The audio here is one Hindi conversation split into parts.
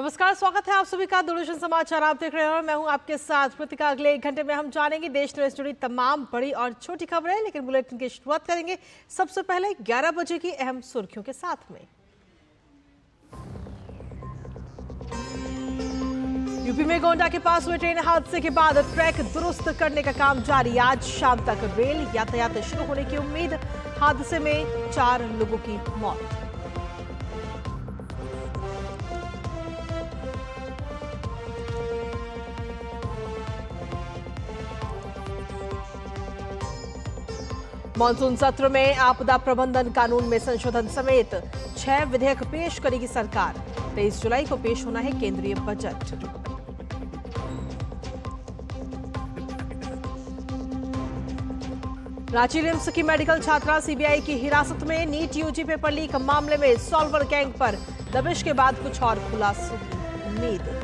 नमस्कार, स्वागत है आप सभी का दूरदर्शन समाचार आप देख रहे हैं और मैं हूं आपके साथ कृतिका। अगले 1 घंटे में हम जानेंगे देश से जुड़ी तमाम बड़ी और छोटी खबरें, लेकिन बुलेटिन की शुरुआत करेंगे सबसे पहले 11 बजे की अहम सुर्खियों के साथ में। यूपी में गोंडा के पास हुए ट्रेन हादसे के बाद ट्रैक दुरुस्त करने का काम जारी। आज शाम तक रेल यातायात शुरू होने की उम्मीद। हादसे में 4 लोगों की मौत। मॉनसून सत्र में आपदा प्रबंधन कानून में संशोधन समेत 6 विधेयक पेश करेगी सरकार। 23 जुलाई को पेश होना है केंद्रीय बजट। रांची रिम्स की मेडिकल छात्रा सीबीआई की हिरासत में। नीट यूजी पेपर लीक मामले में सॉल्वर गैंग पर दबिश के बाद कुछ और खुलासों की उम्मीद।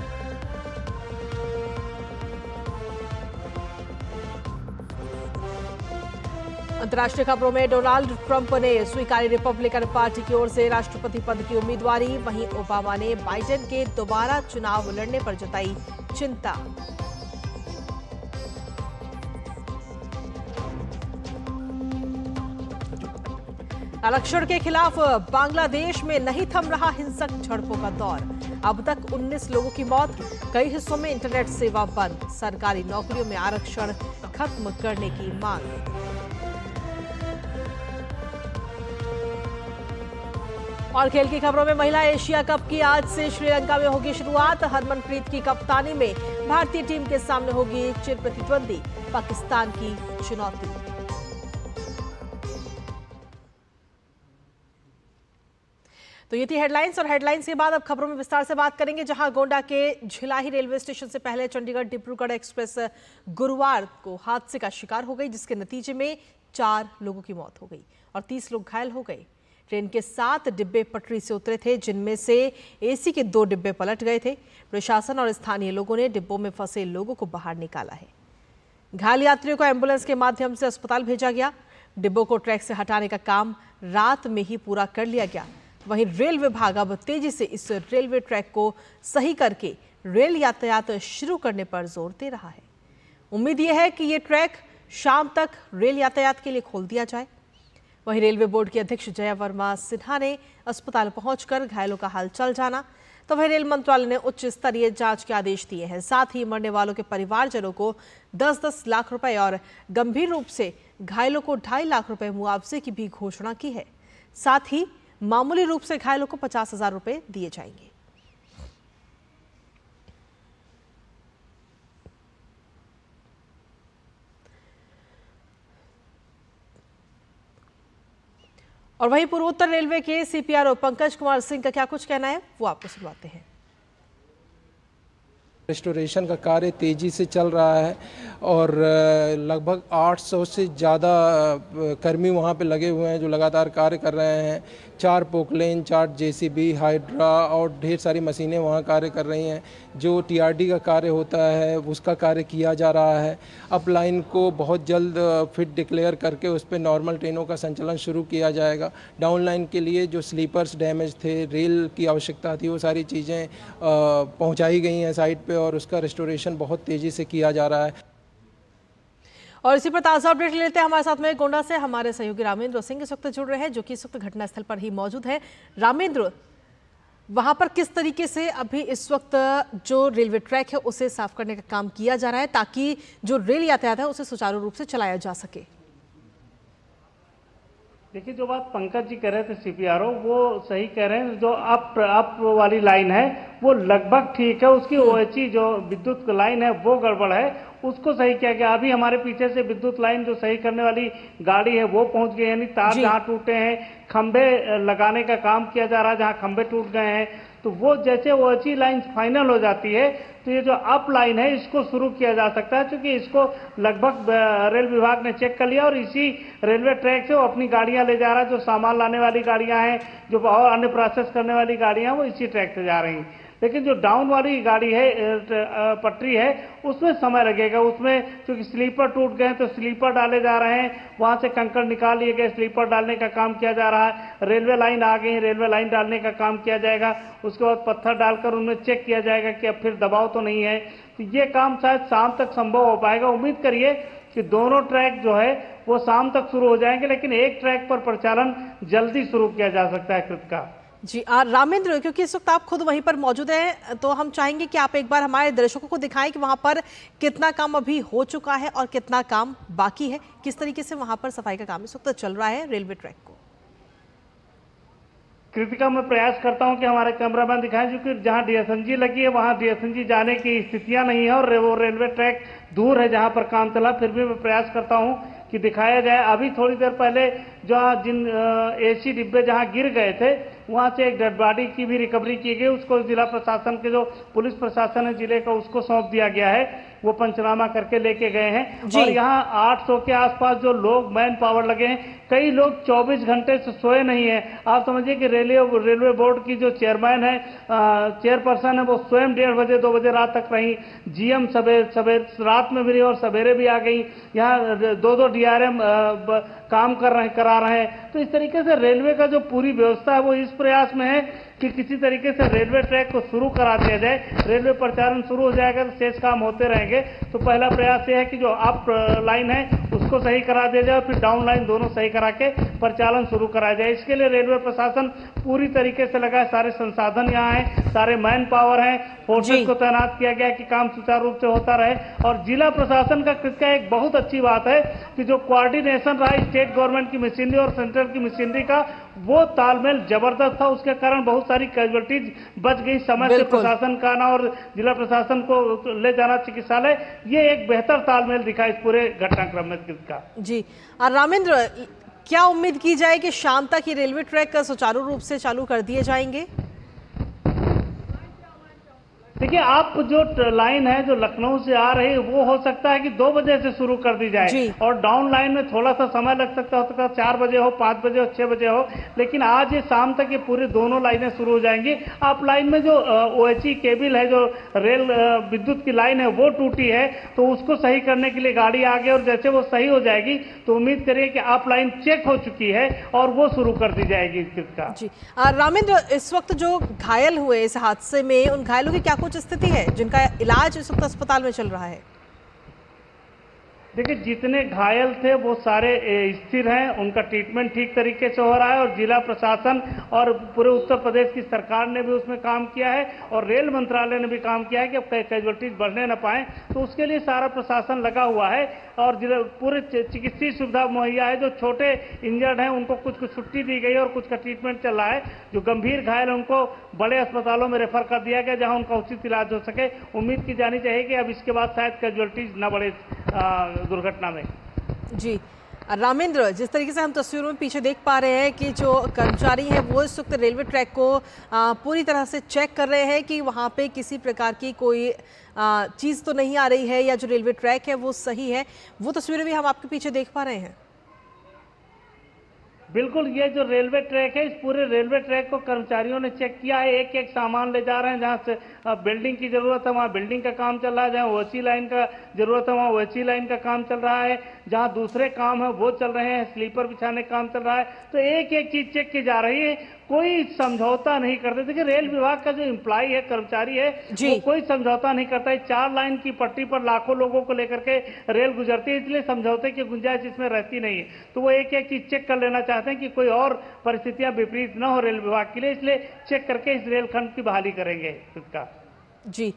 अंतर्राष्ट्रीय खबरों में डोनाल्ड ट्रंप ने स्वीकारी रिपब्लिकन पार्टी की ओर से राष्ट्रपति पद की उम्मीदवारी। वहीं ओबामा ने बाइडेन के दोबारा चुनाव लड़ने पर जताई चिंता। आरक्षण के खिलाफ बांग्लादेश में नहीं थम रहा हिंसक झड़पों का दौर। अब तक 19 लोगों की मौत। कई हिस्सों में इंटरनेट सेवा बंद। सरकारी नौकरियों में आरक्षण खत्म करने की मांग। और खेल की खबरों में महिला एशिया कप की आज से श्रीलंका में होगी शुरुआत। हरमनप्रीत की कप्तानी में भारतीय टीम के सामने होगी चिर प्रतिद्वंदी पाकिस्तान की चुनौती। तो ये थी हेडलाइंस, और हेडलाइंस के बाद अब खबरों में विस्तार से बात करेंगे, जहां गोंडा के झिलाही रेलवे स्टेशन से पहले चंडीगढ़ डिब्रूगढ़ एक्सप्रेस गुरुवार को हादसे का शिकार हो गई, जिसके नतीजे में 4 लोगों की मौत हो गई और 30 लोग घायल हो गए। ट्रेन के 7 डिब्बे पटरी से उतरे थे, जिनमें से एसी के 2 डिब्बे पलट गए थे। प्रशासन और स्थानीय लोगों ने डिब्बों में फंसे लोगों को बाहर निकाला है। घायल यात्रियों को एम्बुलेंस के माध्यम से अस्पताल भेजा गया। डिब्बों को ट्रैक से हटाने का काम रात में ही पूरा कर लिया गया। वहीं रेल विभाग अब तेजी से इस रेलवे ट्रैक को सही करके रेल यातायात शुरू करने पर जोर दे रहा है। उम्मीद यह है कि ये ट्रैक शाम तक रेल यातायात के लिए खोल दिया जाए। वहीं रेलवे बोर्ड के अध्यक्ष जया वर्मा सिन्हा ने अस्पताल पहुंचकर घायलों का हालचाल जाना। तो वहीं रेल मंत्रालय ने उच्च स्तरीय जांच के आदेश दिए हैं। साथ ही मरने वालों के परिवारजनों को 10-10 लाख रुपए और गंभीर रूप से घायलों को 2.5 लाख रुपए मुआवजे की भी घोषणा की है। साथ ही मामूली रूप से घायलों को 50,000 रुपए दिए जाएंगे। और वहीं पूर्वोत्तर रेलवे के सीपीआरओ पंकज कुमार सिंह का क्या कुछ कहना है, वो आपको सुनवाते हैं। रेस्टोरेशन का कार्य तेज़ी से चल रहा है और लगभग 800 से ज़्यादा कर्मी वहाँ पे लगे हुए हैं जो लगातार कार्य कर रहे हैं। 4 पोकलेन, 4 जेसीबी, हाइड्रा और ढेर सारी मशीनें वहाँ कार्य कर रही हैं। जो टीआरडी का कार्य होता है उसका कार्य किया जा रहा है। अप लाइन को बहुत जल्द फिट डिक्लेयर करके उस पर नॉर्मल ट्रेनों का संचालन शुरू किया जाएगा। डाउन लाइन के लिए जो स्लीपर्स डैमेज थे, रेल की आवश्यकता थी, वो सारी चीज़ें पहुँचाई गई हैं साइट पे और उसका रेस्टोरेशन बहुत तेज़ी से किया जा रहा है। और इसी पर ताज़ा अपडेट लेते हैं। हमारे साथ में गोंडा से हमारे सहयोगी रामेंद्र सिंह इस वक्त जुड़ रहे हैं, जो कि इस वक्त घटनास्थल पर ही मौजूद है। रामेंद्र, वहां पर किस तरीके से अभी इस वक्त जो रेलवे ट्रैक है उसे साफ करने का काम किया जा रहा है, ताकि जो रेल यातायात है उसे सुचारू रूप से चलाया जा सके? देखिए, जो बात पंकज जी कह रहे थे सीपीआरओ, वो सही कह रहे हैं। जो अप वाली लाइन है वो लगभग ठीक है। उसकी ओएचई जो विद्युत लाइन है वो गड़बड़ है, उसको सही किया गया। अभी हमारे पीछे से विद्युत लाइन जो सही करने वाली गाड़ी है वो पहुंच गई, यानी तार जहां टूटे हैं खंबे लगाने का काम किया जा रहा है। जहां खंबे टूट गए हैं तो वो जैसे ओएचई लाइन फाइनल हो जाती है तो ये जो अप लाइन है इसको शुरू किया जा सकता है, क्योंकि इसको लगभग रेल विभाग ने चेक कर लिया और इसी रेलवे ट्रैक से वो अपनी गाड़ियां ले जा रहा है। जो सामान लाने वाली गाड़ियां हैं, जो और अन्य प्रोसेस करने वाली गाड़ियां, वो इसी ट्रैक से जा रही हैं। लेकिन जो डाउन वाली गाड़ी है पटरी है उसमें समय लगेगा। उसमें क्योंकि स्लीपर टूट गए तो स्लीपर डाले जा रहे हैं, वहां से कंकड़ निकाल लिए गए, स्लीपर डालने का काम किया जा रहा है। रेलवे लाइन आ गई, रेलवे लाइन डालने का काम किया जाएगा। उसके बाद पत्थर डालकर उनमें चेक किया जाएगा कि अब फिर दबाव तो नहीं है। तो ये काम शायद शाम तक संभव हो पाएगा। उम्मीद करिए कि दोनों ट्रैक जो है वो शाम तक शुरू हो जाएंगे, लेकिन एक ट्रैक पर परिचालन जल्दी शुरू किया जा सकता है। कृतिका जी रामेंद्र, क्योंकि इस वक्त आप खुद वहीं पर मौजूद हैं तो हम चाहेंगे कि आप एक बार हमारे दर्शकों को दिखाएं कि वहां पर कितना काम अभी हो चुका है और कितना काम बाकी है, किस तरीके से वहां पर सफाई का काम इस वक्त चल रहा है रेलवे ट्रैक को। कृतिका मैं प्रयास करता हूं कि हमारे कैमरामैन दिखाएं, क्योंकि जहां डीएसएनजी लगी है वहां डीएसएनजी जाने की स्थितियां नहीं है और वो रेलवे ट्रैक दूर है जहां पर काम चला। फिर भी मैं प्रयास करता हूं कि दिखाया जाए। अभी थोड़ी देर पहले जिन एसी डिब्बे जहां गिर गए थे वहां से एक डेड बॉडी की भी रिकवरी की गई। उसको जिला प्रशासन के जो पुलिस प्रशासन है जिले का उसको सौंप दिया गया है, वो पंचनामा करके लेके गए हैं। और यहाँ 800 के आसपास जो लोग मैन पावर लगे हैं, कई लोग 24 घंटे से सोए नहीं है। आप समझिए कि रेलवे बोर्ड की जो चेयरमैन है, चेयरपर्सन है, वो स्वयं 1:30 बजे 2 बजे रात तक रही। जीएम सवेरे रात में भी रही और सवेरे भी आ गई। यहाँ 2-2 डीआरएम काम करा रहे हैं। तो इस तरीके से रेलवे का जो पूरी व्यवस्था है वो इस प्रयास में है कि किसी तरीके से रेलवे ट्रैक को शुरू करा दिया जाए। रेलवे परिचालन शुरू हो जाएगा तो शेष काम होते रहेंगे। तो पहला प्रयास यह है कि जो अप लाइन है उसको सही करा दिया जाए, फिर डाउन लाइन दोनों सही करा के परिचालन शुरू कराया जाए। इसके लिए रेलवे प्रशासन पूरी तरीके से लगा है। सारे संसाधन यहाँ है, सारे मैन पावर है, फोर्सेस को तैनात किया गया कि काम सुचारू रूप से होता रहे। और जिला प्रशासन का एक बहुत अच्छी बात है कि जो कोऑर्डिनेशन रहा स्टेट गवर्नमेंट की मशीनरी और सेंट्रल की मशीनरी का, वो तालमेल जबरदस्त था। उसके कारण बहुत सारी कैजुअलिटीज बच गई। समय से प्रशासन का आना और जिला प्रशासन को ले जाना चिकित्सालय, ये एक बेहतर तालमेल दिखा इस पूरे घटनाक्रम में का। जी रामेंद्र, क्या उम्मीद की जाए कि शाम तक ये रेलवे ट्रैक सुचारू रूप से चालू कर दिए जाएंगे? देखिए, आप जो लाइन है जो लखनऊ से आ रही है वो हो सकता है कि 2 बजे से शुरू कर दी जाए और डाउन लाइन में थोड़ा सा समय लग सकता है, 4 बजे हो, 5 बजे हो, 6 बजे हो। लेकिन आज ये शाम तक ये पूरी दोनों लाइनें शुरू हो जाएंगी। आप लाइन में जो ओएचई केबल है, जो रेल विद्युत की लाइन है वो टूटी है, तो उसको सही करने के लिए गाड़ी आ गई और जैसे वो सही हो जाएगी तो उम्मीद करिए कि आप लाइन चेक हो चुकी है और वो शुरू कर दी जाएगी। इसका जी रामेंद्र, इस वक्त जो घायल हुए इस हादसे में, उन घायलों की क्या कुछ स्थिति है जिनका इलाज इस वक्त अस्पताल में चल रहा है? देखिए, जितने घायल थे वो सारे स्थिर हैं, उनका ट्रीटमेंट ठीक तरीके से हो रहा है और जिला प्रशासन और पूरे उत्तर प्रदेश की सरकार ने भी उसमें काम किया है और रेल मंत्रालय ने भी काम किया है कि अब कैजुअलिटीज बढ़ने न पाए। तो उसके लिए सारा प्रशासन लगा हुआ है और पूरे चिकित्सीय सुविधा मुहैया है। जो छोटे इंजर्ड हैं उनको कुछ छुट्टी दी गई और कुछ का ट्रीटमेंट चल रहा है। जो गंभीर घायल उनको बड़े अस्पतालों में रेफर कर दिया गया जहां उनका उचित इलाज हो सके। उम्मीद की जानी चाहिए कि अब इसके बाद शायद कैजुअलिटीज न बढ़े दुर्घटना में। जी रामेंद्र, जिस तरीके से हम तस्वीरों में पीछे देख पा रहे हैं कि जो कर्मचारी हैं वो इस वक्त रेलवे ट्रैक को पूरी तरह से चेक कर रहे हैं कि वहाँ पे किसी प्रकार की कोई चीज़ तो नहीं आ रही है या जो रेलवे ट्रैक है वो सही है। वो तस्वीरें भी हम आपके पीछे देख पा रहे हैं। बिल्कुल, ये जो रेलवे ट्रैक है, इस पूरे रेलवे ट्रैक को कर्मचारियों ने चेक किया है। एक एक सामान ले जा रहे हैं। जहां से बिल्डिंग की जरूरत है वहां बिल्डिंग का काम चल रहा है, जहां ओएचई लाइन का जरूरत है वहां ओएचई लाइन का काम चल रहा है, जहां दूसरे काम है वो चल रहे हैं, स्लीपर बिछाने का काम चल रहा है। तो एक एक चीज चेक की जा रही है, कोई समझौता नहीं करते। देखिए, रेल विभाग का जो एम्प्लॉय है, कर्मचारी है, वो कोई समझौता नहीं करता है। 4 लाइन की पट्टी पर लाखों लोगों को लेकर के रेल गुजरती है, इसलिए समझौते की गुंजाइश इसमें रहती नहीं है। तो वो एक एक चीज चेक कर लेना चाहते हैं कि कोई और परिस्थितियां विपरीत न हो रेल विभाग के लिए, इसलिए चेक करके इस रेलखंड की बहाली करेंगे इसका। जी,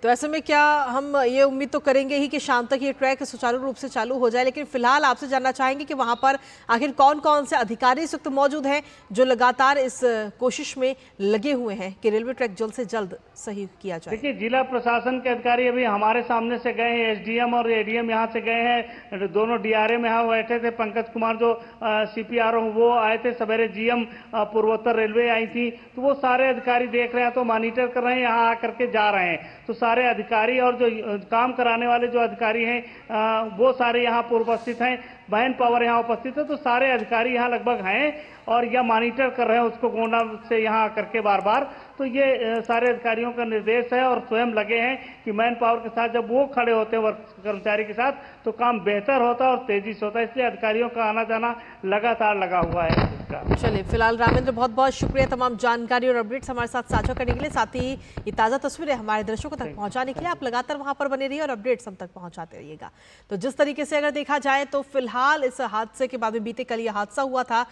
तो ऐसे में क्या हम ये उम्मीद तो करेंगे ही कि शाम तक ये ट्रैक सुचारू रूप से चालू हो जाए, लेकिन फिलहाल आपसे जानना चाहेंगे कि वहां पर आखिर कौन कौन से अधिकारी इस वक्त मौजूद हैं जो लगातार इस कोशिश में लगे हुए हैं कि रेलवे ट्रैक जल्द से जल्द सही किया जाए। देखिए, जिला प्रशासन के अधिकारी अभी हमारे सामने से गए हैं, एसडीएम और एडीएम यहाँ से गए हैं, दोनों डीआरएम यहाँ बैठे थे। पंकज कुमार जो सीपीआरओ वो आए थे, सवेरे जीएम पूर्वोत्तर रेलवे आई थी। तो वो सारे अधिकारी देख रहे हैं, तो मॉनिटर कर रहे हैं, यहाँ आकर के जा रहे हैं। तो सारे अधिकारी और जो काम कराने वाले जो अधिकारी हैं वो सारे यहाँ पर उपस्थित हैं। मैन पावर यहाँ उपस्थित है, तो सारे अधिकारी यहाँ लगभग हैं और यह मॉनिटर कर रहे हैं उसको गोंडा से यहाँ करके बार बार। तो ये सारे अधिकारियों का निर्देश है और स्वयं लगे हैं कि मैन पावर के साथ जब वो खड़े होते हैं वर्क कर्मचारी के साथ तो काम बेहतर होता है और तेजी से होता है, इसलिए अधिकारियों का आना जाना लगातार लगा हुआ है इसका। चलिए, फिलहाल रामेंद्र बहुत बहुत शुक्रिया तमाम जानकारी और अपडेट्स हमारे साथ साझा करने के लिए, साथ ही ये ताज़ा तस्वीरें हमारे दर्शकों तक पहुंचाने के लिए। आप लगातार वहां पर बने रहिए और अपडेट्स हम तक पहुंचाते रहिएगा। तो जिस तरीके से अगर देखा जाए तो फिलहाल इस हादसे के बाद में बीते कल यह हादसा हुआ था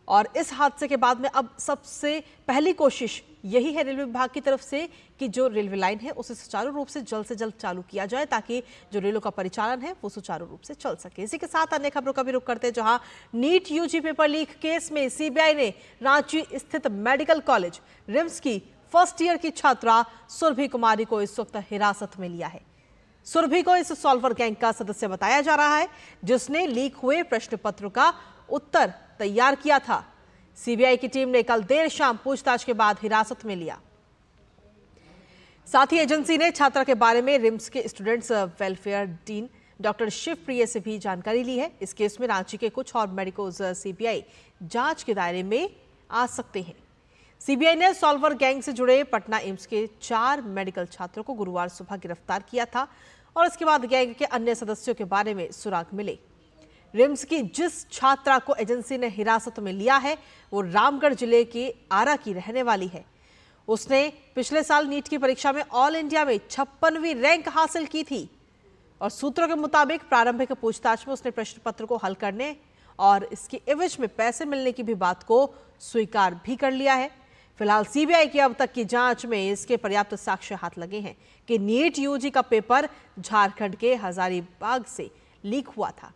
और इस हादसे के बाद में अब सबसे पहली कोशिश यही है रेलवे विभाग की तरफ से कि जो रेलवे लाइन है उसे सुचारू रूप से जल्द चालू किया जाए ताकि जो रेलों का परिचालन है वो सुचारू रूप से चल सके। इसी के साथ अन्य खबरों का भी रुख करते हैं, जहां NEET UG paper leak case में सीबीआई ने रांची स्थित मेडिकल कॉलेज रिम्स की फर्स्ट ईयर की छात्रा सुरभि कुमारी को इस वक्त हिरासत में लिया है। सुरभि को इस सॉल्वर गैंग का सदस्य बताया जा रहा है जिसने लीक हुए प्रश्न पत्र का उत्तर तैयार किया था। सीबीआई की टीम ने कल देर शाम पूछताछ के बाद हिरासत में लिया। साथ ही एजेंसी ने छात्रा के बारे में रिम्स के students welfare dean doctor Shiv Priya से भी जानकारी ली है। इस केस में रांची के कुछ और मेडिकोज सीबीआई जांच के दायरे में आ सकते हैं। सीबीआई ने सॉल्वर गैंग से जुड़े पटना एम्स के 4 मेडिकल छात्रों को गुरुवार सुबह गिरफ्तार किया था और इसके बाद गैंग के अन्य सदस्यों के बारे में सुराग मिले। रिम्स की जिस छात्रा को एजेंसी ने हिरासत में लिया है वो रामगढ़ जिले के आरा की रहने वाली है। उसने पिछले साल नीट की परीक्षा में ऑल इंडिया में 56वीं रैंक हासिल की थी और सूत्रों के मुताबिक प्रारंभिक पूछताछ में उसने प्रश्न पत्र को हल करने और इसके एवज में पैसे मिलने की भी बात को स्वीकार भी कर लिया है। फिलहाल सीबीआई की अब तक की जांच में इसके पर्याप्त साक्ष्य हाथ लगे हैं कि नीट यूजी का पेपर झारखंड के हजारीबाग से लीक हुआ था।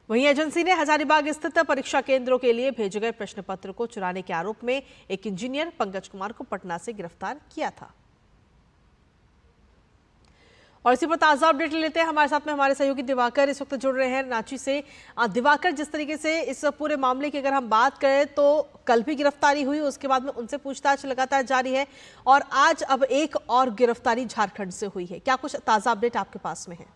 वहीं एजेंसी ने हजारीबाग स्थित परीक्षा केंद्रों के लिए भेजे गए प्रश्न पत्र को चुराने के आरोप में एक इंजीनियर पंकज कुमार को पटना से गिरफ्तार किया था। और इसी पर ताजा अपडेट लेते हैं, हमारे साथ में हमारे सहयोगी दिवाकर इस वक्त जुड़ रहे हैं रांची से। दिवाकर, जिस तरीके से इस पूरे मामले की अगर हम बात करें तो कल भी गिरफ्तारी हुई, उसके बाद में उनसे पूछताछ लगातार जारी है और आज अब एक और गिरफ्तारी झारखंड से हुई है। क्या कुछ ताजा अपडेट आपके पास में है?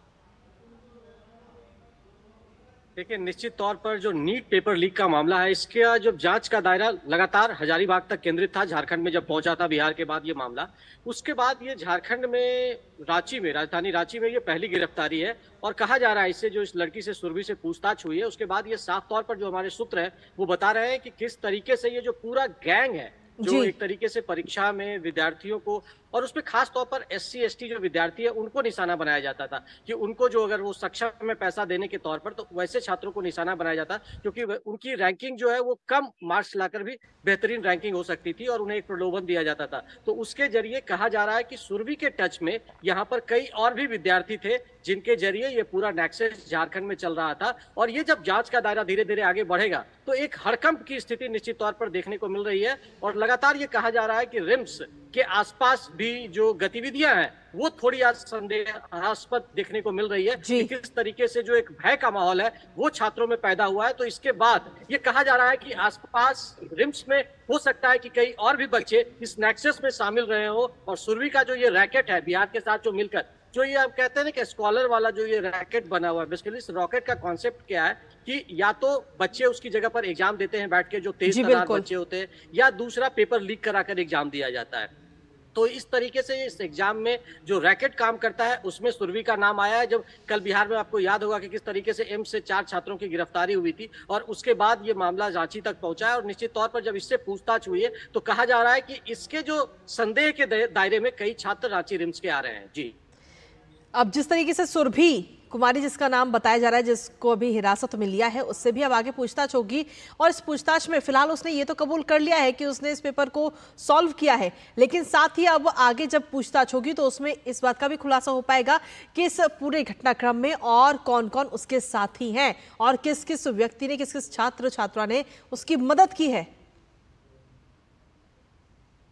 देखिए, निश्चित तौर पर जो नीट पेपर लीक का मामला है इसका जो जांच का दायरा लगातार हजारीबाग तक केंद्रित था। झारखंड में जब पहुंचा था बिहार के बाद ये मामला, उसके बाद ये झारखंड में रांची में, राजधानी रांची में ये पहली गिरफ्तारी है। और कहा जा रहा है इससे जो इस लड़की से सुरभि से पूछताछ हुई है उसके बाद ये साफ तौर पर जो हमारे सूत्र है वो बता रहे हैं कि किस तरीके से ये जो पूरा गैंग है जो एक तरीके से परीक्षा में विद्यार्थियों को और उसमें खास तौर पर SC ST जो विद्यार्थी है उनको निशाना बनाया जाता था कि उनको जो अगर वो सक्षम में पैसा देने के तौर पर तो वैसे छात्रों को निशाना बनाया जाता क्योंकि उनकी रैंकिंग जो है वो कम मार्क्स लाकर भी बेहतरीन रैंकिंग हो सकती थी और उन्हें एक प्रलोभन दिया जाता था। तो उसके जरिए कहा जा रहा है कि सुरभि के टच में यहाँ पर कई और भी विद्यार्थी थे जिनके जरिए ये पूरा नेक्सस झारखंड में चल रहा था। और ये जब जांच का दायरा धीरे धीरे आगे बढ़ेगा तो एक हड़कंप की स्थिति निश्चित तौर पर देखने को मिल रही है। और लगातार ये कहा जा रहा है कि रिम्स के आसपास भी जो गतिविधियां हैं वो थोड़ी आज संदेहास्पद देखने को मिल रही है कि किस तरीके से जो एक भय का माहौल है वो छात्रों में पैदा हुआ है। तो इसके बाद ये कहा जा रहा है कि आसपास रिम्स में हो सकता है कि कई और भी बच्चे इस नेक्सस में शामिल रहे हो और सुरभि का जो ये रैकेट है बिहार के साथ जो मिलकर जो ये आप कहते हैं ना कि स्कॉलर वाला जो ये रैकेट बना हुआ है, बेसिकली इस रॉकेट का कॉन्सेप्ट क्या है कि या तो बच्चे उसकी जगह पर एग्जाम देते हैं बैठ के जो तेज तर्रार बच्चे होते हैं, या दूसरा पेपर लीक कराकर एग्जाम दिया जाता है। तो इस तरीके से इस एग्जाम में जो रैकेट काम करता है उसमें सुरभि का नाम आया है। जब कल बिहार में आपको याद होगा कि किस तरीके से एम्स से 4 छात्रों की गिरफ्तारी हुई थी और उसके बाद ये मामला रांची तक पहुंचा है। और निश्चित तौर पर जब इससे पूछताछ हुई है तो कहा जा रहा है कि इसके जो संदेह के दायरे में कई छात्र रांची रिम्स के आ रहे हैं। जी, अब जिस तरीके से सुरभि कुमारी जिसका नाम बताया जा रहा है जिसको अभी हिरासत में लिया है उससे भी अब आगे पूछताछ होगी और इस पूछताछ में फिलहाल उसने ये तो कबूल कर लिया है कि उसने इस पेपर को सॉल्व किया है, लेकिन साथ ही अब आगे जब पूछताछ होगी तो उसमें इस बात का भी खुलासा हो पाएगा कि इस पूरे घटनाक्रम में और कौन कौन उसके साथी हैं और किस किस व्यक्ति ने, किस किस छात्र छात्रा ने उसकी मदद की है।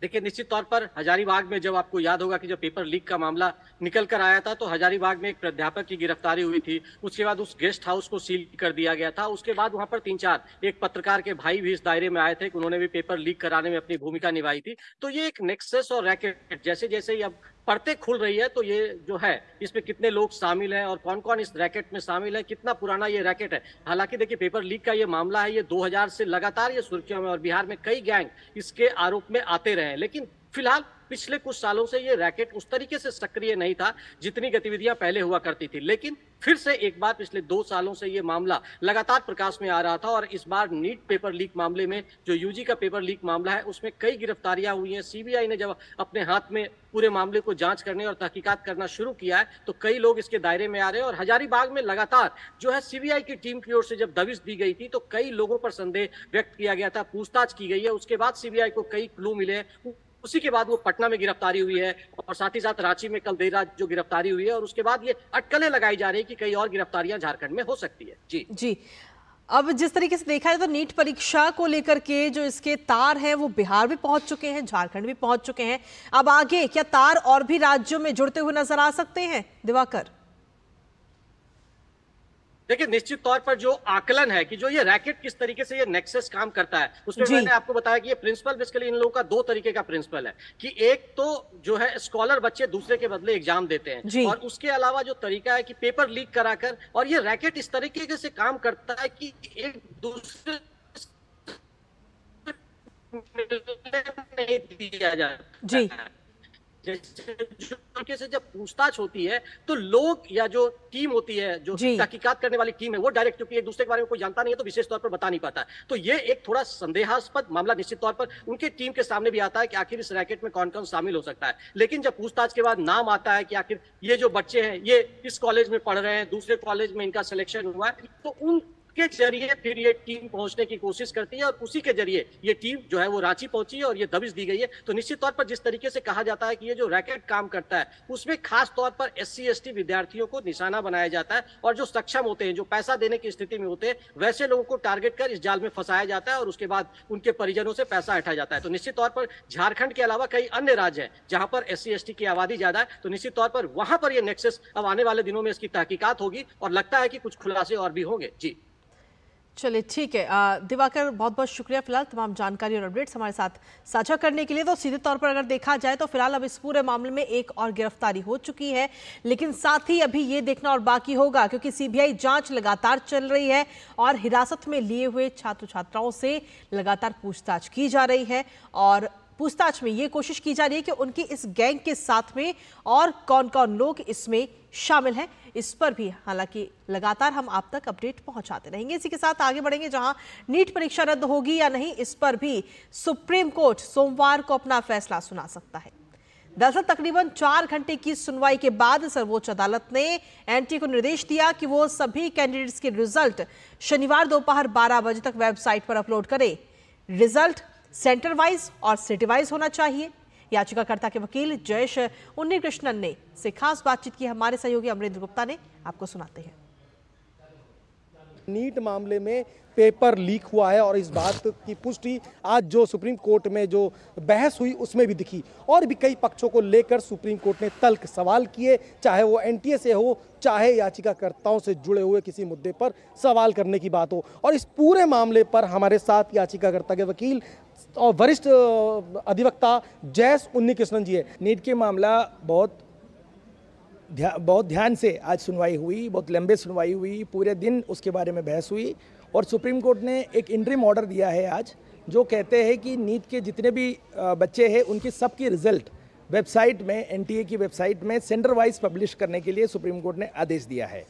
देखिए, निश्चित तौर पर हजारीबाग में जब आपको याद होगा कि जब पेपर लीक का मामला निकल कर आया था तो हजारीबाग में एक प्राध्यापक की गिरफ्तारी हुई थी। उसके बाद उस गेस्ट हाउस को सील कर दिया गया था। उसके बाद वहां पर 3-4 एक पत्रकार के भाई भी इस दायरे में आए थे कि उन्होंने भी पेपर लीक कराने में अपनी भूमिका निभाई थी। तो ये एक नेक्सस और रैकेट जैसे जैसे ही अब परतें खुल रही है तो ये जो है इसमें कितने लोग शामिल हैं और कौन कौन इस रैकेट में शामिल है, कितना पुराना ये रैकेट है। हालांकि देखिए पेपर लीक का ये मामला है, ये 2000 से लगातार ये सुर्खियों में और बिहार में कई गैंग इसके आरोप में आते रहे हैं, लेकिन फिलहाल पिछले कुछ सालों से ये रैकेट उस तरीके से सक्रिय नहीं था जितनी गतिविधियां पहले हुआ करती थी। लेकिन फिर से एक बार पिछले 2 सालों से ये मामला लगातार प्रकाश में आ रहा था और इस बार नीट पेपर लीक मामले में जो यूजी का पेपर लीक मामला है उसमें कई गिरफ्तारियां हुई हैं। सीबीआई ने जब अपने हाथ में पूरे मामले को जांच करने और तहकीकात करना शुरू किया है तो कई लोग इसके दायरे में आ रहे हैं और हजारीबाग में लगातार जो है सीबीआई की टीम की ओर से जब दबिश दी गई थी तो कई लोगों पर संदेह व्यक्त किया गया था, पूछताछ की गई है। उसके बाद सीबीआई को कई क्लू मिले हैं, उसी के बाद वो पटना में गिरफ्तारी हुई है और साथ ही साथ रांची में कल देर रात जो गिरफ्तारी हुई है और उसके बाद ये अटकलें लगाई जा रही है कि कई और गिरफ्तारियां झारखंड में हो सकती है। जी अब जिस तरीके से देखा जाए तो नीट परीक्षा को लेकर के जो इसके तार हैं वो बिहार भी पहुंच चुके हैं, झारखंड भी पहुंच चुके हैं। अब आगे क्या तार और भी राज्यों में जुड़ते हुए नजर आ सकते हैं दिवाकर? देखिए निश्चित तौर पर जो आकलन है कि जो ये रैकेट किस तरीके से ये नेक्सस काम करता है उसमें मैंने आपको बताया कि ये प्रिंसिपल बेसिकली इन लोगों का 2 तरीके का प्रिंसिपल है कि एक तो जो है स्कॉलर बच्चे दूसरे के बदले एग्जाम देते हैं और उसके अलावा जो तरीका है कि पेपर लीक कराकर, और ये रैकेट इस तरीके से काम करता है कि एक दूसरे नहीं दिया जाता जैसे जब पूछताछ होती है तो लोग या जो टीम होती है जो तहकीकात करने वाली टीम है वो डायरेक्ट, क्योंकि एक दूसरे के बारे में कोई जानता नहीं है तो विशेष तौर पर बता नहीं पाता है, तो ये एक थोड़ा संदेहास्पद मामला निश्चित तौर पर उनकी टीम के सामने भी आता है कि आखिर इस रैकेट में कौन कौन शामिल हो सकता है। लेकिन जब पूछताछ के बाद नाम आता है कि आखिर ये जो बच्चे हैं ये इस कॉलेज में पढ़ रहे हैं, दूसरे कॉलेज में इनका सिलेक्शन हुआ है, तो उन के जरिए फिर ये टीम पहुंचने की कोशिश करती है और उसी के जरिए ये टीम जो है वो रांची पहुंची है और ये दबिश दी गई है। तो निश्चित तौर पर जिस तरीके से कहा जाता है कि ये जो रैकेट काम करता है उसमें खास तौर पर SC/ST विद्यार्थियों को निशाना बनाया जाता है और जो सक्षम होते हैं, जो पैसा देने की स्थिति में होते हैं, वैसे लोगों को टारगेट कर इस जाल में फंसाया जाता है और उसके बाद उनके परिजनों से पैसा हटाया जाता है। तो निश्चित तौर पर झारखंड के अलावा कई अन्य राज्य हैं जहां पर SC/ST की आबादी ज्यादा है, तो निश्चित तौर पर वहां पर यह नेक्सस अब आने वाले दिनों में इसकी तहकीकात होगी और लगता है कि कुछ खुलासे और भी होंगे। जी चलिए ठीक है दिवाकर, बहुत बहुत शुक्रिया फिलहाल तमाम जानकारी और अपडेट्स हमारे साथ साझा करने के लिए। तो सीधे तौर पर अगर देखा जाए तो फिलहाल अब इस पूरे मामले में एक और गिरफ्तारी हो चुकी है, लेकिन साथ ही अभी ये देखना और बाकी होगा क्योंकि सीबीआई जांच लगातार चल रही है और हिरासत में लिए हुए छात्र छात्राओं से लगातार पूछताछ की जा रही है और पूछताछ में ये कोशिश की जा रही है कि उनकी इस गैंग के साथ में और कौन कौन लोग इसमें शामिल हैं, इस पर भी हालांकि लगातार हम आप तक अपडेट पहुंचाते रहेंगे। इसी के साथ आगे बढ़ेंगे, जहां नीट परीक्षा रद्द होगी या नहीं इस पर भी सुप्रीम कोर्ट सोमवार को अपना फैसला सुना सकता है। दरअसल तकरीबन 4 घंटे की सुनवाई के बाद सर्वोच्च अदालत ने एनटीए को निर्देश दिया कि वो सभी कैंडिडेट्स के रिजल्ट शनिवार दोपहर 12 बजे तक वेबसाइट पर अपलोड करे। रिजल्ट सेंटर वाइज और सिटी वाइज होना चाहिए। याचिकाकर्ता के वकील जयेश उन्नीकृष्णन ने से खास बातचीत की हमारे सहयोगी अमरेंद्र गुप्ता ने, आपको सुनाते हैं। नीट मामले में पेपर लीक हुआ है और इस बात की पुष्टि आज जो सुप्रीम कोर्ट में जो बहस हुई उसमें भी दिखी और भी कई पक्षों को लेकर सुप्रीम कोर्ट ने तल्ख सवाल किए, चाहे वो एनटीए से हो चाहे याचिकाकर्ताओं से जुड़े हुए किसी मुद्दे पर सवाल करने की बात हो। और इस पूरे मामले पर हमारे साथ याचिकाकर्ता के वकील और वरिष्ठ अधिवक्ता जयेश उन्नीकृष्णन जी है। नीट के मामला बहुत ध्यान से आज सुनवाई हुई, बहुत लंबे सुनवाई हुई, पूरे दिन उसके बारे में बहस हुई और सुप्रीम कोर्ट ने एक इंटरिम ऑर्डर दिया है आज, जो कहते हैं कि नीट के जितने भी बच्चे हैं उनकी सबकी रिजल्ट वेबसाइट में, एनटीए की वेबसाइट में सेंटर वाइज पब्लिश करने के लिए सुप्रीम कोर्ट ने आदेश दिया है।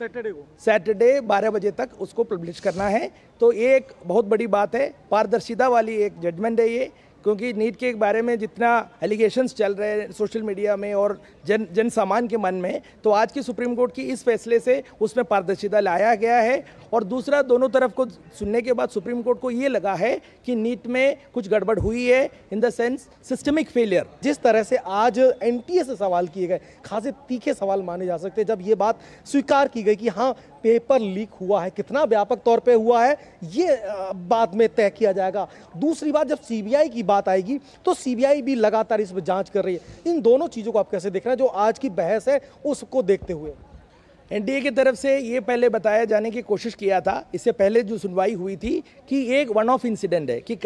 सैटरडे 12 बजे तक उसको पब्लिश करना है। तो ये एक बहुत बड़ी बात है, पारदर्शिता वाली एक जजमेंट है ये, क्योंकि नीट के बारे में जितना एलिगेशंस चल रहे हैं सोशल मीडिया में और जन सामान के मन में, तो आज की सुप्रीम कोर्ट की इस फैसले से उसमें पारदर्शिता लाया गया है। और दूसरा, दोनों तरफ को सुनने के बाद सुप्रीम कोर्ट को ये लगा है कि नीट में कुछ गड़बड़ हुई है, in the sense systemic failure. जिस तरह से आज एनटीए से सवाल किए गए, खासे तीखे सवाल माने जा सकते हैं जब ये बात स्वीकार की गई कि हाँ पेपर लीक हुआ है, कितना व्यापक तौर पे हुआ है ये बाद में तय किया जाएगा। दूसरी बात, जब सीबीआई की बात आएगी तो सीबीआई भी लगातार इस पर जांच कर रही है। इन दोनों चीज़ों को आप कैसे देख रहे हैं जो आज की बहस है उसको देखते हुए? एनटीए की तरफ से ये पहले बताया जाने की कोशिश किया था, इससे पहले जो सुनवाई हुई थी, कि एक वन ऑफ इंसिडेंट है, कि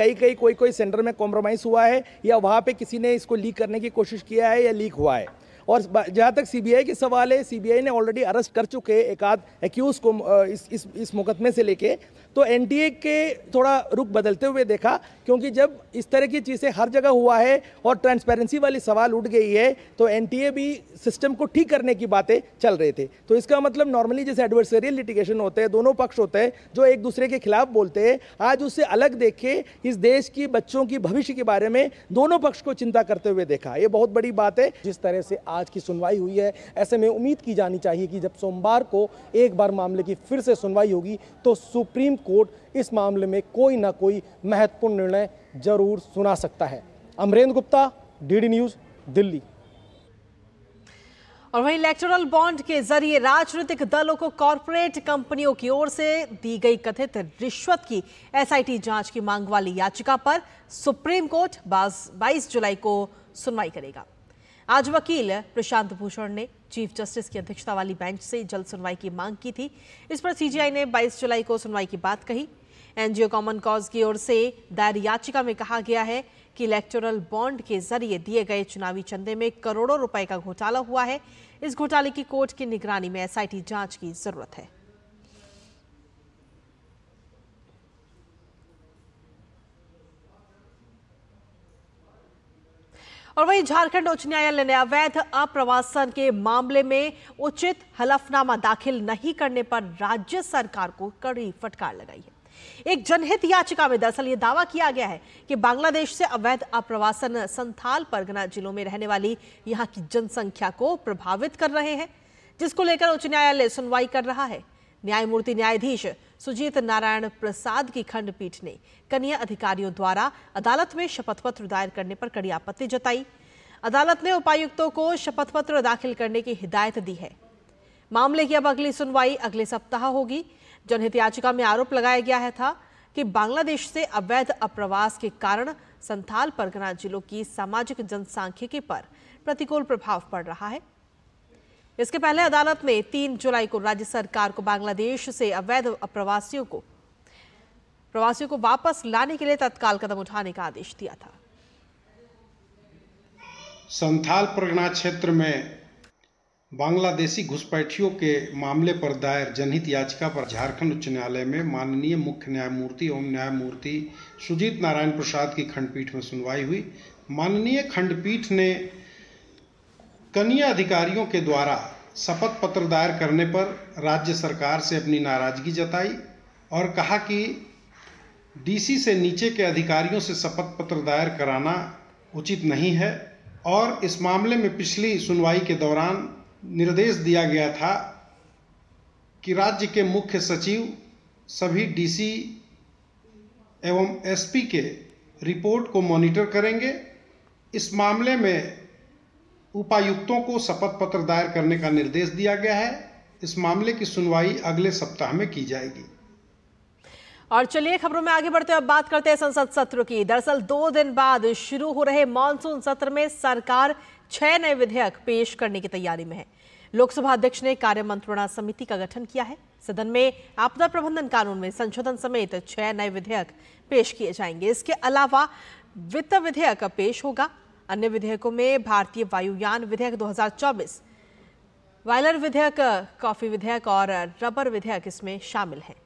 कोई सेंटर में कॉम्प्रोमाइज़ हुआ है या वहाँ पे किसी ने इसको लीक करने की कोशिश किया है या लीक हुआ है। और जहाँ तक सीबीआई के सवाल है, सीबीआई ने ऑलरेडी अरेस्ट कर चुके एक आध एक्यूज को इस मुकदमे से लेके। तो एनटीए के थोड़ा रुख बदलते हुए देखा, क्योंकि जब इस तरह की चीज़ें हर जगह हुआ है और ट्रांसपेरेंसी वाली सवाल उठ गई है, तो एनटीए भी सिस्टम को ठीक करने की बातें चल रहे थे। तो इसका मतलब नॉर्मली जैसे एडवर्सरियल लिटिगेशन होते हैं, दोनों पक्ष होते हैं जो एक दूसरे के खिलाफ बोलते हैं, आज उससे अलग देखे इस देश की बच्चों की भविष्य के बारे में दोनों पक्ष को चिंता करते हुए देखा। ये बहुत बड़ी बात है। जिस तरह से आज की सुनवाई हुई है, ऐसे में उम्मीद की जानी चाहिए कि जब सोमवार को एक बार मामले की फिर से सुनवाई होगी तो सुप्रीम कोर्ट इस मामले में कोई ना कोई महत्वपूर्ण निर्णय जरूर सुना सकता है। Amarendra Gupta, DD News, Delhi. और वहीं इलेक्टोरल बॉन्ड के जरिए राजनीतिक दलों को कॉरपोरेट कंपनियों की ओर से दी गई कथित रिश्वत की एसआईटी जांच की मांग वाली याचिका पर सुप्रीम कोर्ट 22 जुलाई को सुनवाई करेगा। आज वकील प्रशांत भूषण ने चीफ जस्टिस की अध्यक्षता वाली बेंच से जल्द सुनवाई की मांग की थी। इस पर सीजीआई ने 22 जुलाई को सुनवाई की बात कही। एनजीओ कॉमन कॉज की ओर से दायर याचिका में कहा गया है कि इलेक्टोरल बॉन्ड के जरिए दिए गए चुनावी चंदे में करोड़ों रुपए का घोटाला हुआ है। इस घोटाले की कोर्ट की निगरानी में एसआईटी जांच की जरूरत है। और वहीं झारखंड उच्च न्यायालय ने अवैध आप्रवासन के मामले में उचित हलफनामा दाखिल नहीं करने पर राज्य सरकार को कड़ी फटकार लगाई है। एक जनहित याचिका में दरअसल ये दावा किया गया है कि बांग्लादेश से अवैध आप्रवासन संथाल परगना जिलों में रहने वाली यहां की जनसंख्या को प्रभावित कर रहे हैं, जिसको लेकर उच्च न्यायालय सुनवाई कर रहा है। न्यायमूर्ति न्यायाधीश सुजीत नारायण प्रसाद की खंडपीठ ने कनीय अधिकारियों द्वारा अदालत में शपथ पत्र दायर करने पर कड़ी आपत्ति जताई। अदालत ने उपायुक्तों को शपथ पत्र दाखिल करने की हिदायत दी है। मामले की अब अगली सुनवाई अगले सप्ताह होगी। जनहित याचिका में आरोप लगाया गया था कि बांग्लादेश से अवैध अप्रवास के कारण संथाल परगना जिलों की सामाजिक जनसांख्यिकी पर प्रतिकूल प्रभाव पड़ रहा है। इसके पहले अदालत ने 3 जुलाई को राज्य सरकार को बांग्लादेश से अवैध प्रवासियों को वापस लाने के लिए तत्काल कदम उठाने का आदेश दिया था। संथाल परगना क्षेत्र में बांग्लादेशी घुसपैठियों के मामले पर दायर जनहित याचिका पर झारखंड उच्च न्यायालय में माननीय मुख्य न्यायमूर्ति एवं न्यायमूर्ति सुजीत नारायण प्रसाद की खंडपीठ में सुनवाई हुई। माननीय खंडपीठ ने कनीय अधिकारियों के द्वारा शपथ पत्र दायर करने पर राज्य सरकार से अपनी नाराजगी जताई और कहा कि डीसी से नीचे के अधिकारियों से शपथ पत्र दायर कराना उचित नहीं है और इस मामले में पिछली सुनवाई के दौरान निर्देश दिया गया था कि राज्य के मुख्य सचिव सभी डीसी एवं एसपी के रिपोर्ट को मॉनिटर करेंगे। इस मामले में उपायुक्तों को शपथ पत्र दायर करने का निर्देश दिया गया है। इस मामले की सुनवाई अगले सप्ताह में की जाएगी। और चलिए खबरों में आगे बढ़ते अब बात करते हैं संसद सत्र की। दरअसल 2 दिन बाद शुरू हो रहे मॉनसून सत्र में सरकार 6 नए विधेयक पेश करने की तैयारी में है। लोकसभा अध्यक्ष ने कार्य मंत्रणा समिति का गठन किया है। सदन में आपदा प्रबंधन कानून में संशोधन समेत 6 नए विधेयक पेश किए जाएंगे। इसके अलावा वित्त विधेयक पेश होगा। अन्य विधेयकों में भारतीय वायुयान विधेयक 2024, वायलर विधेयक, कॉफी विधेयक और रबर विधेयक इसमें शामिल हैं।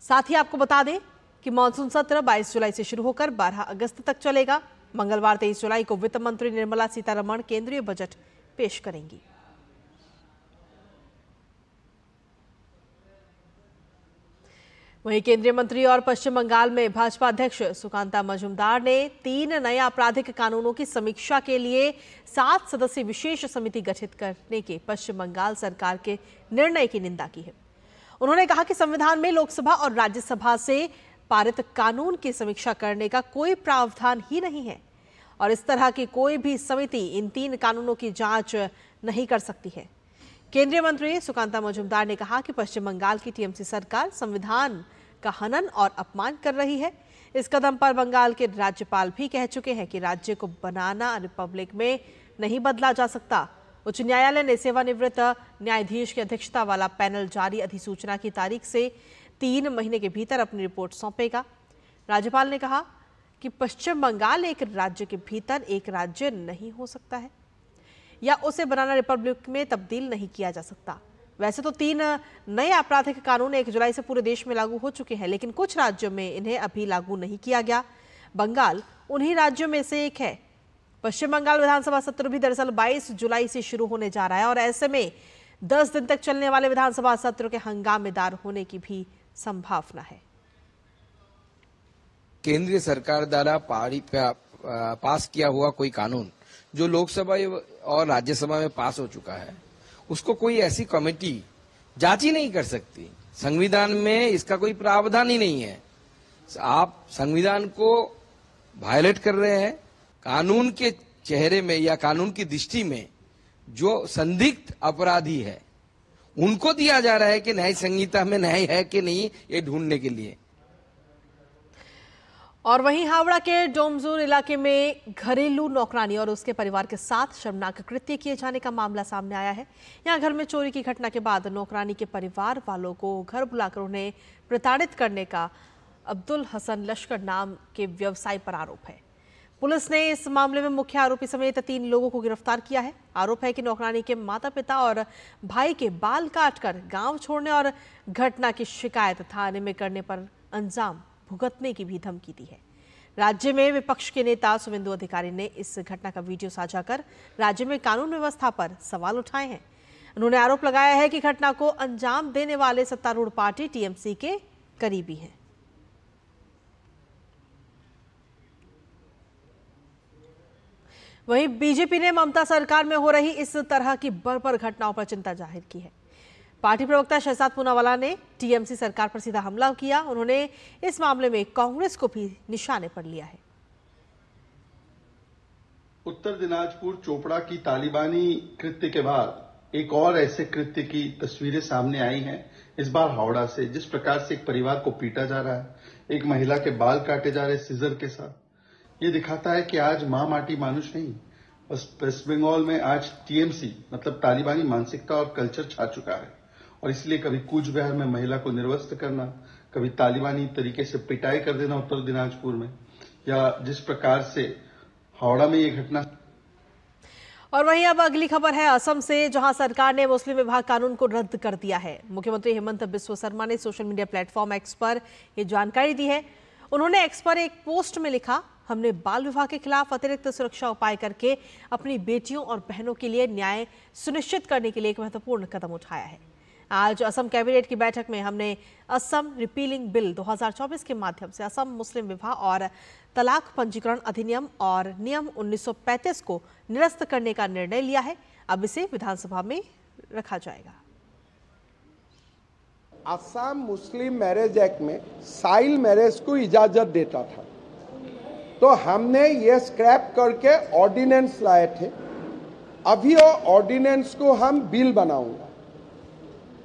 साथ ही आपको बता दें कि मॉनसून सत्र 22 जुलाई से शुरू होकर 12 अगस्त तक चलेगा। मंगलवार 23 जुलाई को वित्त मंत्री निर्मला सीतारमण केंद्रीय बजट पेश करेंगी। वहीं केंद्रीय मंत्री और पश्चिम बंगाल में भाजपा अध्यक्ष सुकांता मजूमदार ने 3 नए आपराधिक कानूनों की समीक्षा के लिए 7 सदस्यीय विशेष समिति गठित करने के पश्चिम बंगाल सरकार के निर्णय की निंदा की है। उन्होंने कहा कि संविधान में लोकसभा और राज्यसभा से पारित कानून की समीक्षा करने का कोई प्रावधान ही नहीं है और इस तरह की कोई भी समिति इन 3 कानूनों की जांच नहीं कर सकती है। केंद्रीय मंत्री सुकांता मजूमदार ने कहा कि पश्चिम बंगाल की टीएमसी सरकार संविधान का हनन और अपमान कर रही है। इस कदम पर बंगाल के राज्यपाल भी कह चुके हैं कि राज्य को बनाना रिपब्लिक में नहीं बदला जा सकता। उच्च न्यायालय ने सेवानिवृत्त न्यायाधीश की अध्यक्षता वाला पैनल जारी अधिसूचना की तारीख से 3 महीने के भीतर अपनी रिपोर्ट सौंपेगा। राज्यपाल ने कहा कि पश्चिम बंगाल एक राज्य के भीतर एक राज्य नहीं हो सकता है। या उसे बनाना रिपब्लिक में तब्दील नहीं किया जा सकता। वैसे तो 3 नए आपराधिक कानून 1 जुलाई से पूरे देश में लागू हो चुके हैं, लेकिन कुछ राज्यों में इन्हें अभी लागू नहीं किया गया। बंगाल उन्हीं राज्यों में से एक है। पश्चिम बंगाल विधानसभा सत्र भी दरअसल 22 जुलाई से शुरू होने जा रहा है और ऐसे में 10 दिन तक चलने वाले विधानसभा सत्र के हंगामेदार होने की भी संभावना है। केंद्रीय सरकार द्वारा पास किया हुआ कोई कानून जो लोकसभा और राज्यसभा में पास हो चुका है, उसको कोई ऐसी कमेटी जांच ही नहीं कर सकती। संविधान में इसका कोई प्रावधान ही नहीं है। आप संविधान को वायलेट कर रहे हैं। कानून के चेहरे में या कानून की दृष्टि में जो संदिग्ध अपराधी है उनको दिया जा रहा है कि न्याय संहिता में न्याय है कि नहीं, ये ढूंढने के लिए। और वहीं हावड़ा के डोमजूर इलाके में घरेलू नौकरानी और उसके परिवार के साथ शर्मनाक कृत्य किए जाने का मामला सामने आया है। यहां घर में चोरी की घटना के बाद नौकरानी के परिवार वालों को घर बुलाकर उन्हें प्रताड़ित करने का अब्दुल हसन लश्कर नाम के व्यवसायी पर आरोप है। पुलिस ने इस मामले में मुख्य आरोपी समेत 3 लोगों को गिरफ्तार किया है। आरोप है कि नौकरानी के माता-पिता और भाई के बाल काटकर गांव छोड़ने और घटना की शिकायत थाने में करने पर अंजाम भुगतने की भी धमकी दी है। राज्य में विपक्ष के नेता सुवेंदु अधिकारी ने इस घटना का वीडियो साझा कर राज्य में कानून व्यवस्था पर सवाल उठाए हैं। उन्होंने आरोप लगाया है कि घटना को अंजाम देने वाले सत्तारूढ़ पार्टी टीएमसी के करीबी हैं। वहीं बीजेपी ने ममता सरकार में हो रही इस तरह की बर्बर घटनाओं पर चिंता जाहिर की है। पार्टी प्रवक्ता शहजाद पूनावाला ने टीएमसी सरकार पर सीधा हमला किया। उन्होंने इस मामले में कांग्रेस को भी निशाने पर लिया है। उत्तर दिनाजपुर चोपड़ा की तालिबानी कृत्य के बाद एक और ऐसे कृत्य की तस्वीरें सामने आई हैं। इस बार हावड़ा से जिस प्रकार से एक परिवार को पीटा जा रहा है, एक महिला के बाल काटे जा रहे सीजर के साथ, ये दिखाता है कि आज मां माटी मानुष नहीं, बस वेस्ट बंगाल में आज टीएमसी मतलब तालिबानी मानसिकता और कल्चर छा चुका है। और इसलिए कभी कूच बिहार में महिला को निर्वस्त्र करना, कभी तालिबानी तरीके से पिटाई कर देना उत्तर दिनाजपुर में, या जिस प्रकार से हावड़ा में ये घटना। और वहीं अब अगली खबर है असम से, जहां सरकार ने मुस्लिम विवाह कानून को रद्द कर दिया है। मुख्यमंत्री हेमंत बिस्वा शर्मा ने सोशल मीडिया प्लेटफॉर्म एक्स पर यह जानकारी दी है। उन्होंने एक्स पर एक पोस्ट में लिखा, हमने बाल विवाह के खिलाफ अतिरिक्त सुरक्षा उपाय करके अपनी बेटियों और बहनों के लिए न्याय सुनिश्चित करने के लिए एक महत्वपूर्ण कदम उठाया है। आज असम कैबिनेट की बैठक में हमने असम रिपीलिंग बिल 2024 के माध्यम से असम मुस्लिम विवाह और तलाक पंजीकरण अधिनियम और नियम 1935 को निरस्त करने का निर्णय लिया है। अब इसे विधानसभा में रखा जाएगा। असम मुस्लिम मैरिज एक्ट में चाइल्ड मैरिज को इजाजत देता था, तो हमने ये स्क्रैप करके ऑर्डिनेंस लाए थे। अभी वो ऑर्डिनेंस को हम बिल बनाऊंगा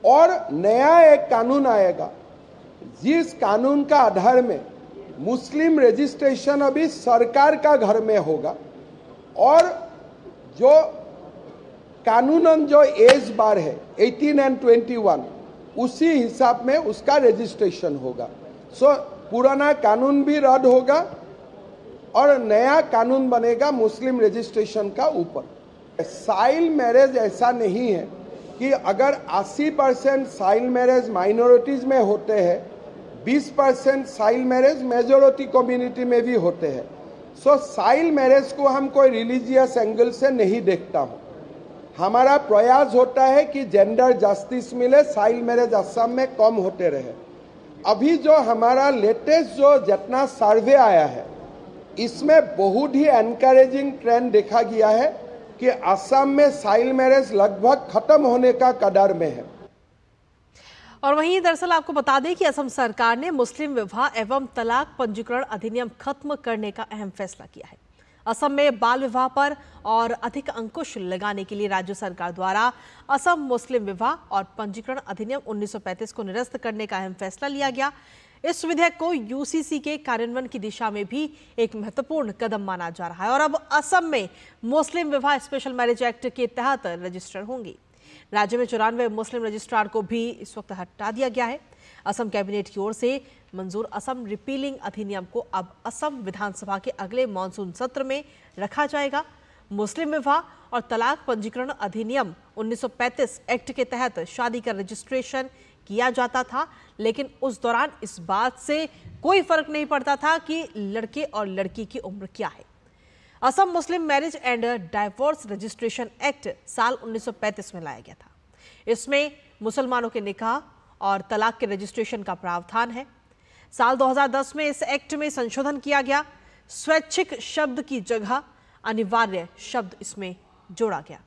और नया एक कानून आएगा, जिस कानून का आधार में मुस्लिम रजिस्ट्रेशन अभी सरकार का घर में होगा और जो कानूनन जो एज बार है 18 एंड 21 उसी हिसाब में उसका रजिस्ट्रेशन होगा। सो पुराना कानून भी रद्द होगा और नया कानून बनेगा मुस्लिम रजिस्ट्रेशन का ऊपर। चाइल्ड मैरिज ऐसा नहीं है कि अगर 80% चाइल्ड मैरिज माइनॉरिटीज में होते हैं, 20% चाइल्ड मैरिज मेजोरिटी कम्युनिटी में भी होते हैं। सो चाइल्ड मैरिज को हम कोई रिलीजियस एंगल से नहीं देखता हूँ। हमारा प्रयास होता है कि जेंडर जस्टिस मिले, चाइल्ड मैरिज असम में कम होते रहे। अभी जो हमारा लेटेस्ट जो जितना सर्वे आया है, इसमें बहुत ही एनकरेजिंग ट्रेंड देखा गया है कि असम में चाइल्ड मैरिज लगभग खत्म होने का कगार में है। और वहीं दरअसल आपको बता दें कि असम सरकार ने मुस्लिम विवाह एवं तलाक पंजीकरण अधिनियम खत्म करने का अहम फैसला किया है। असम में बाल विवाह पर और अधिक अंकुश लगाने के लिए राज्य सरकार द्वारा असम मुस्लिम विवाह और पंजीकरण अधिनियम 1935 को निरस्त करने का अहम फैसला लिया गया। इस विधेयक को यूसीसी के कार्यान्वयन की दिशा में भी एक महत्वपूर्ण कदम माना जा रहा है और अब असम में मुस्लिम विवाह स्पेशल मैरिज एक्ट के तहत रजिस्टर होंगी। राज्य में 94 मुस्लिम रजिस्ट्रार को भी इस वक्त हटा दिया गया है। असम कैबिनेट की ओर से मंजूर असम रिपीलिंग अधिनियम को अब असम विधानसभा के अगले मॉनसून सत्र में रखा जाएगा। मुस्लिम विवाह और तलाक पंजीकरण अधिनियम 1935 एक्ट के तहत शादी का रजिस्ट्रेशन किया जाता था, लेकिन उस दौरान इस बात से कोई फर्क नहीं पड़ता था कि लड़के और लड़की की उम्र क्या है। असम मुस्लिम marriage and divorce registration act साल 1935 में लाया गया था। इसमें मुसलमानों के निकाह और तलाक के रजिस्ट्रेशन का प्रावधान है। साल 2010 में इस एक्ट में संशोधन किया गया। स्वैच्छिक शब्द की जगह अनिवार्य शब्द इसमें जोड़ा गया।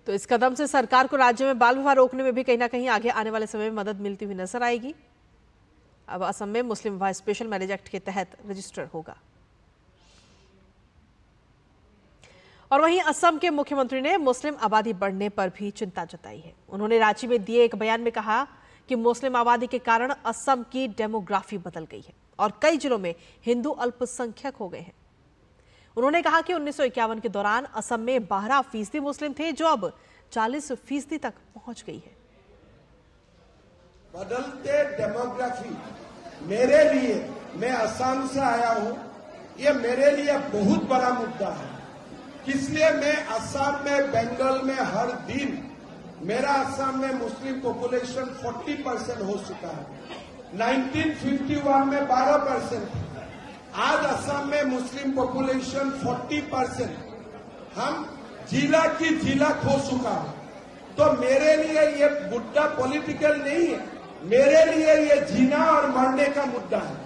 तो इस कदम से सरकार को राज्य में बाल विवाह रोकने में भी कहीं ना कहीं आगे आने वाले समय में मदद मिलती हुई नजर आएगी। अब असम में मुस्लिम विवाह स्पेशल मैरिज एक्ट के तहत रजिस्टर होगा। और वहीं असम के मुख्यमंत्री ने मुस्लिम आबादी बढ़ने पर भी चिंता जताई है। उन्होंने रांची में दिए एक बयान में कहा कि मुस्लिम आबादी के कारण असम की डेमोग्राफी बदल गई है और कई जिलों में हिंदू अल्पसंख्यक हो गए हैं। उन्होंने कहा कि 1951 के दौरान असम में 12% मुस्लिम थे, जो अब 40% तक पहुंच गई है। बदलते डेमोग्राफी मेरे लिए, मैं असम से आया हूं, ये मेरे लिए बहुत बड़ा मुद्दा है। इसलिए मैं असम में, बंगाल में हर दिन मेरा असम में मुस्लिम पॉपुलेशन 40% हो चुका है। 1951 में 12% थी। आज असम में मुस्लिम पॉपुलेशन 40%। हम जिला की जिला खो चुका है। तो मेरे लिए ये मुद्दा पॉलिटिकल नहीं है, मेरे लिए ये जीना और मरने का मुद्दा है।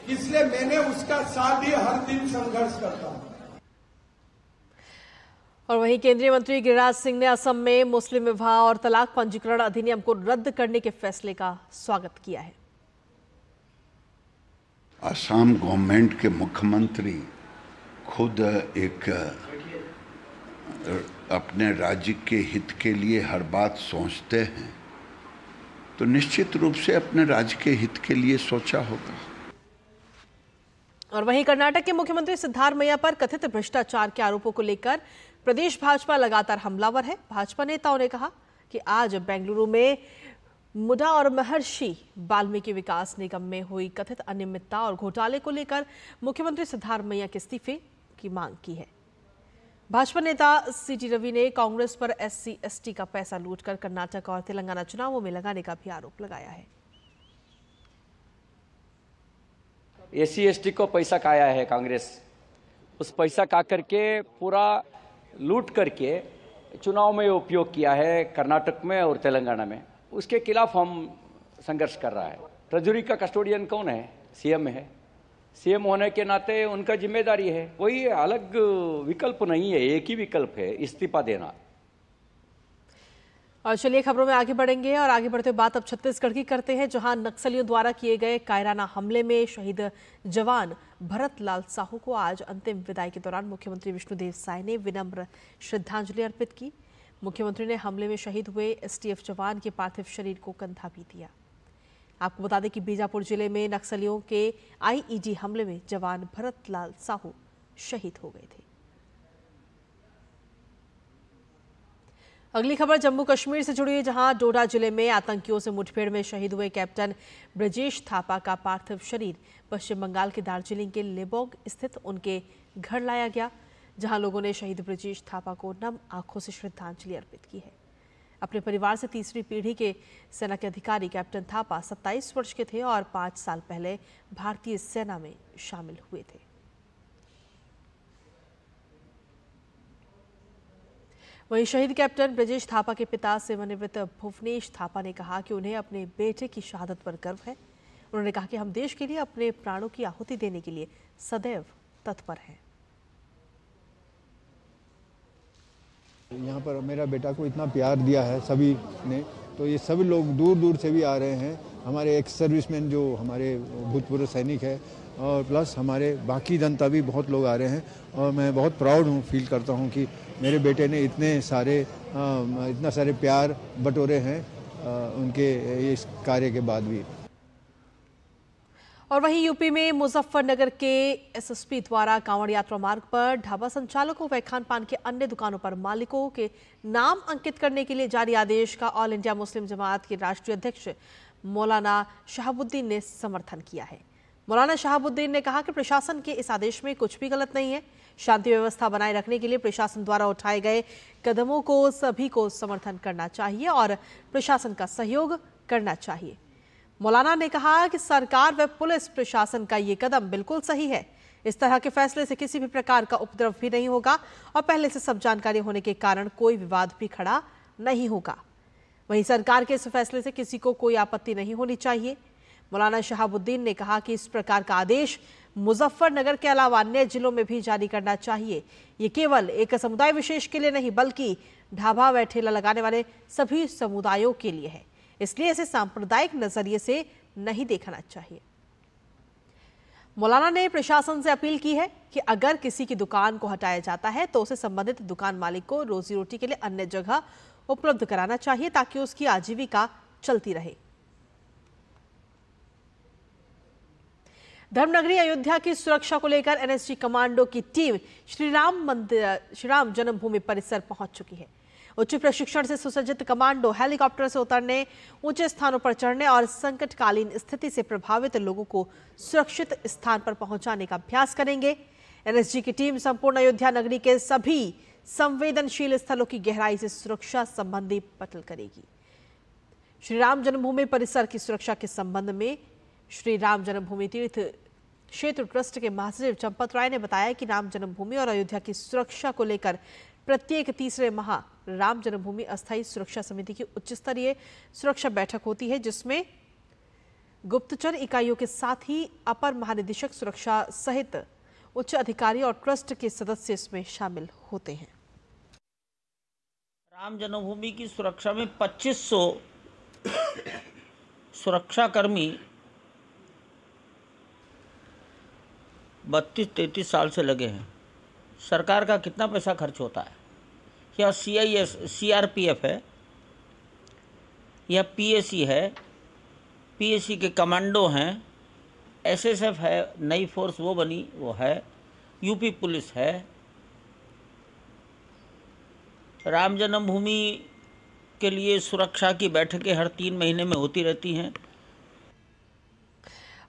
इसलिए मैंने उसका साथ ही हर दिन संघर्ष करता हूं। और वहीं केंद्रीय मंत्री गिरिराज सिंह ने असम में मुस्लिम विवाह और तलाक पंजीकरण अधिनियम को रद्द करने के फैसले का स्वागत किया है। असम गवर्नमेंट के मुख्यमंत्री खुद एक अपने राज्य के हित के लिए हर बात सोचते हैं, तो निश्चित रूप से अपने राज्य के हित के लिए सोचा होगा। और वहीं कर्नाटक के मुख्यमंत्री सिद्धारमैया पर कथित भ्रष्टाचार के आरोपों को लेकर प्रदेश भाजपा लगातार हमलावर है। भाजपा नेताओं ने कहा कि आज बेंगलुरु में मुडा और महर्षि वाल्मीकि विकास निगम में हुई कथित अनियमितता और घोटाले को लेकर मुख्यमंत्री सिद्धारमैया के इस्तीफे की मांग की है। भाजपा नेता सीटी रवि ने कांग्रेस पर SC/ST का पैसा लूटकर कर्नाटक और तेलंगाना चुनावों में लगाने का भी आरोप लगाया है। SC/ST को पैसा खाया है कांग्रेस, उस पैसा खा करके पूरा लूट करके चुनाव में उपयोग किया है कर्नाटक में और तेलंगाना में। उसके खिलाफ हम संघर्ष कर रहा है। ट्रेजरी का कस्टोडियन कौन है? CM है। CM होने के नाते उनका जिम्मेदारी है, कोई अलग विकल्प नहीं है, एक ही विकल्प है, इस्तीफा देना। और चलिए खबरों में आगे बढ़ेंगे और आगे बढ़ते बात अब छत्तीसगढ़ की करते हैं, जहां नक्सलियों द्वारा किए गए कायराना हमले में शहीद जवान भरत लाल साहू को आज अंतिम विदाई के दौरान मुख्यमंत्री विष्णुदेव साय ने विनम्र श्रद्धांजलि अर्पित की। मुख्यमंत्री ने हमले में शहीद हुए STF जवान के पार्थिव शरीर को कंधा भी दिया। आपको बता दें कि बीजापुर जिले में नक्सलियों के IED हमले में जवान भरत लाल साहू शहीद हो गए थे। अगली खबर जम्मू कश्मीर से जुड़ी है, जहां डोडा जिले में आतंकियों से मुठभेड़ में शहीद हुए कैप्टन ब्रजेश थापा का पार्थिव शरीर पश्चिम बंगाल के दार्जिलिंग के लेबोंग स्थित उनके घर लाया गया, जहां लोगों ने शहीद ब्रजेश थापा को नम आंखों से श्रद्धांजलि अर्पित की है। अपने परिवार से तीसरी पीढ़ी के सेना के अधिकारी कैप्टन थापा 27 वर्ष के थे और 5 साल पहले भारतीय सेना में शामिल हुए थे। वहीं शहीद कैप्टन ब्रजेश थापा के पिता सेवानिवृत्त भुवनेश थापा ने कहा कि उन्हें अपने बेटे की शहादत पर गर्व है। उन्होंने कहा कि हम देश के लिए अपने प्राणों की आहुति देने के लिए सदैव तत्पर हैं। यहाँ पर मेरा बेटा को इतना प्यार दिया है सभी ने, तो ये सभी लोग दूर दूर से भी आ रहे हैं। हमारे एक्स सर्विसमैन जो हमारे भूतपूर्व सैनिक है और प्लस हमारे बाकी जनता भी बहुत लोग आ रहे हैं, और मैं बहुत प्राउड हूँ, फील करता हूँ कि मेरे बेटे ने इतना सारे प्यार बटोरे हैं उनके इस कार्य के बाद भी। और वहीं यूपी में मुजफ्फरनगर के एसएसपी द्वारा कांवड़ यात्रा मार्ग पर ढाबा संचालकों व खान पान के अन्य दुकानों पर मालिकों के नाम अंकित करने के लिए जारी आदेश का ऑल इंडिया मुस्लिम जमात के राष्ट्रीय अध्यक्ष मौलाना शहाबुद्दीन ने समर्थन किया है। मौलाना शहाबुद्दीन ने कहा कि प्रशासन के इस आदेश में कुछ भी गलत नहीं है। शांति व्यवस्था बनाए रखने के लिए प्रशासन द्वारा उठाए गए कदमों को सभी को समर्थन करना चाहिए और प्रशासन का सहयोग करना चाहिए। मौलाना ने कहा कि सरकार व पुलिस प्रशासन का ये कदम बिल्कुल सही है। इस तरह के फैसले से किसी भी प्रकार का उपद्रव भी नहीं होगा और पहले से सब जानकारी होने के कारण कोई विवाद भी खड़ा नहीं होगा। वहीं सरकार के इस फैसले से किसी को कोई आपत्ति नहीं होनी चाहिए। मौलाना शहाबुद्दीन ने कहा कि इस प्रकार का आदेश मुजफ्फरनगर के अलावा अन्य जिलों में भी जारी करना चाहिए। ये केवल एक समुदाय विशेष के लिए नहीं बल्कि ढाबा व ठेला लगाने वाले सभी समुदायों के लिए है, इसलिए इसे सांप्रदायिक नजरिए से नहीं देखना चाहिए। मौलाना ने प्रशासन से अपील की है कि अगर किसी की दुकान को हटाया जाता है तो उसे संबंधित दुकान मालिक को रोजी रोटी के लिए अन्य जगह उपलब्ध कराना चाहिए ताकि उसकी आजीविका चलती रहे। धर्मनगरी अयोध्या की सुरक्षा को लेकर एनएसजी कमांडो की टीम श्री राम जन्मभूमि परिसर पहुंच चुकी है। उच्च प्रशिक्षण से सुसज्जित कमांडो हेलीकॉप्टर से उतरने, ऊंचे स्थानों पर चढ़ने और संकटकालीन स्थिति से प्रभावित लोगों को सुरक्षित स्थान पर पहुंचाने का अभ्यास करेंगे। एनएसजी की टीम संपूर्ण अयोध्या नगरी के सभी संवेदनशील स्थलों की गहराई से सुरक्षा संबंधी पटल करेगी। श्री राम जन्मभूमि परिसर की सुरक्षा के संबंध में श्री राम जन्मभूमि तीर्थ क्षेत्र ट्रस्ट के महासचिव चंपत राय ने बताया कि राम जन्मभूमि और अयोध्या की सुरक्षा को लेकर प्रत्येक तीसरे माह राम जन्मभूमि अस्थायी सुरक्षा समिति की उच्च स्तरीय सुरक्षा बैठक होती है, जिसमें गुप्तचर इकाइयों के साथ ही अपर महानिदेशक सुरक्षा सहित उच्च अधिकारी और ट्रस्ट के सदस्य इसमें शामिल होते हैं। राम जन्मभूमि की सुरक्षा में 2500 सुरक्षाकर्मी 32-33 साल से लगे हैं। सरकार का कितना पैसा खर्च होता है? या CRPF है या PAC है, PAC के कमांडो हैं, SSF है, नई फोर्स वो बनी वो है, यूपी पुलिस है। राम जन्मभूमि के लिए सुरक्षा की बैठकें हर 3 महीने में होती रहती हैं।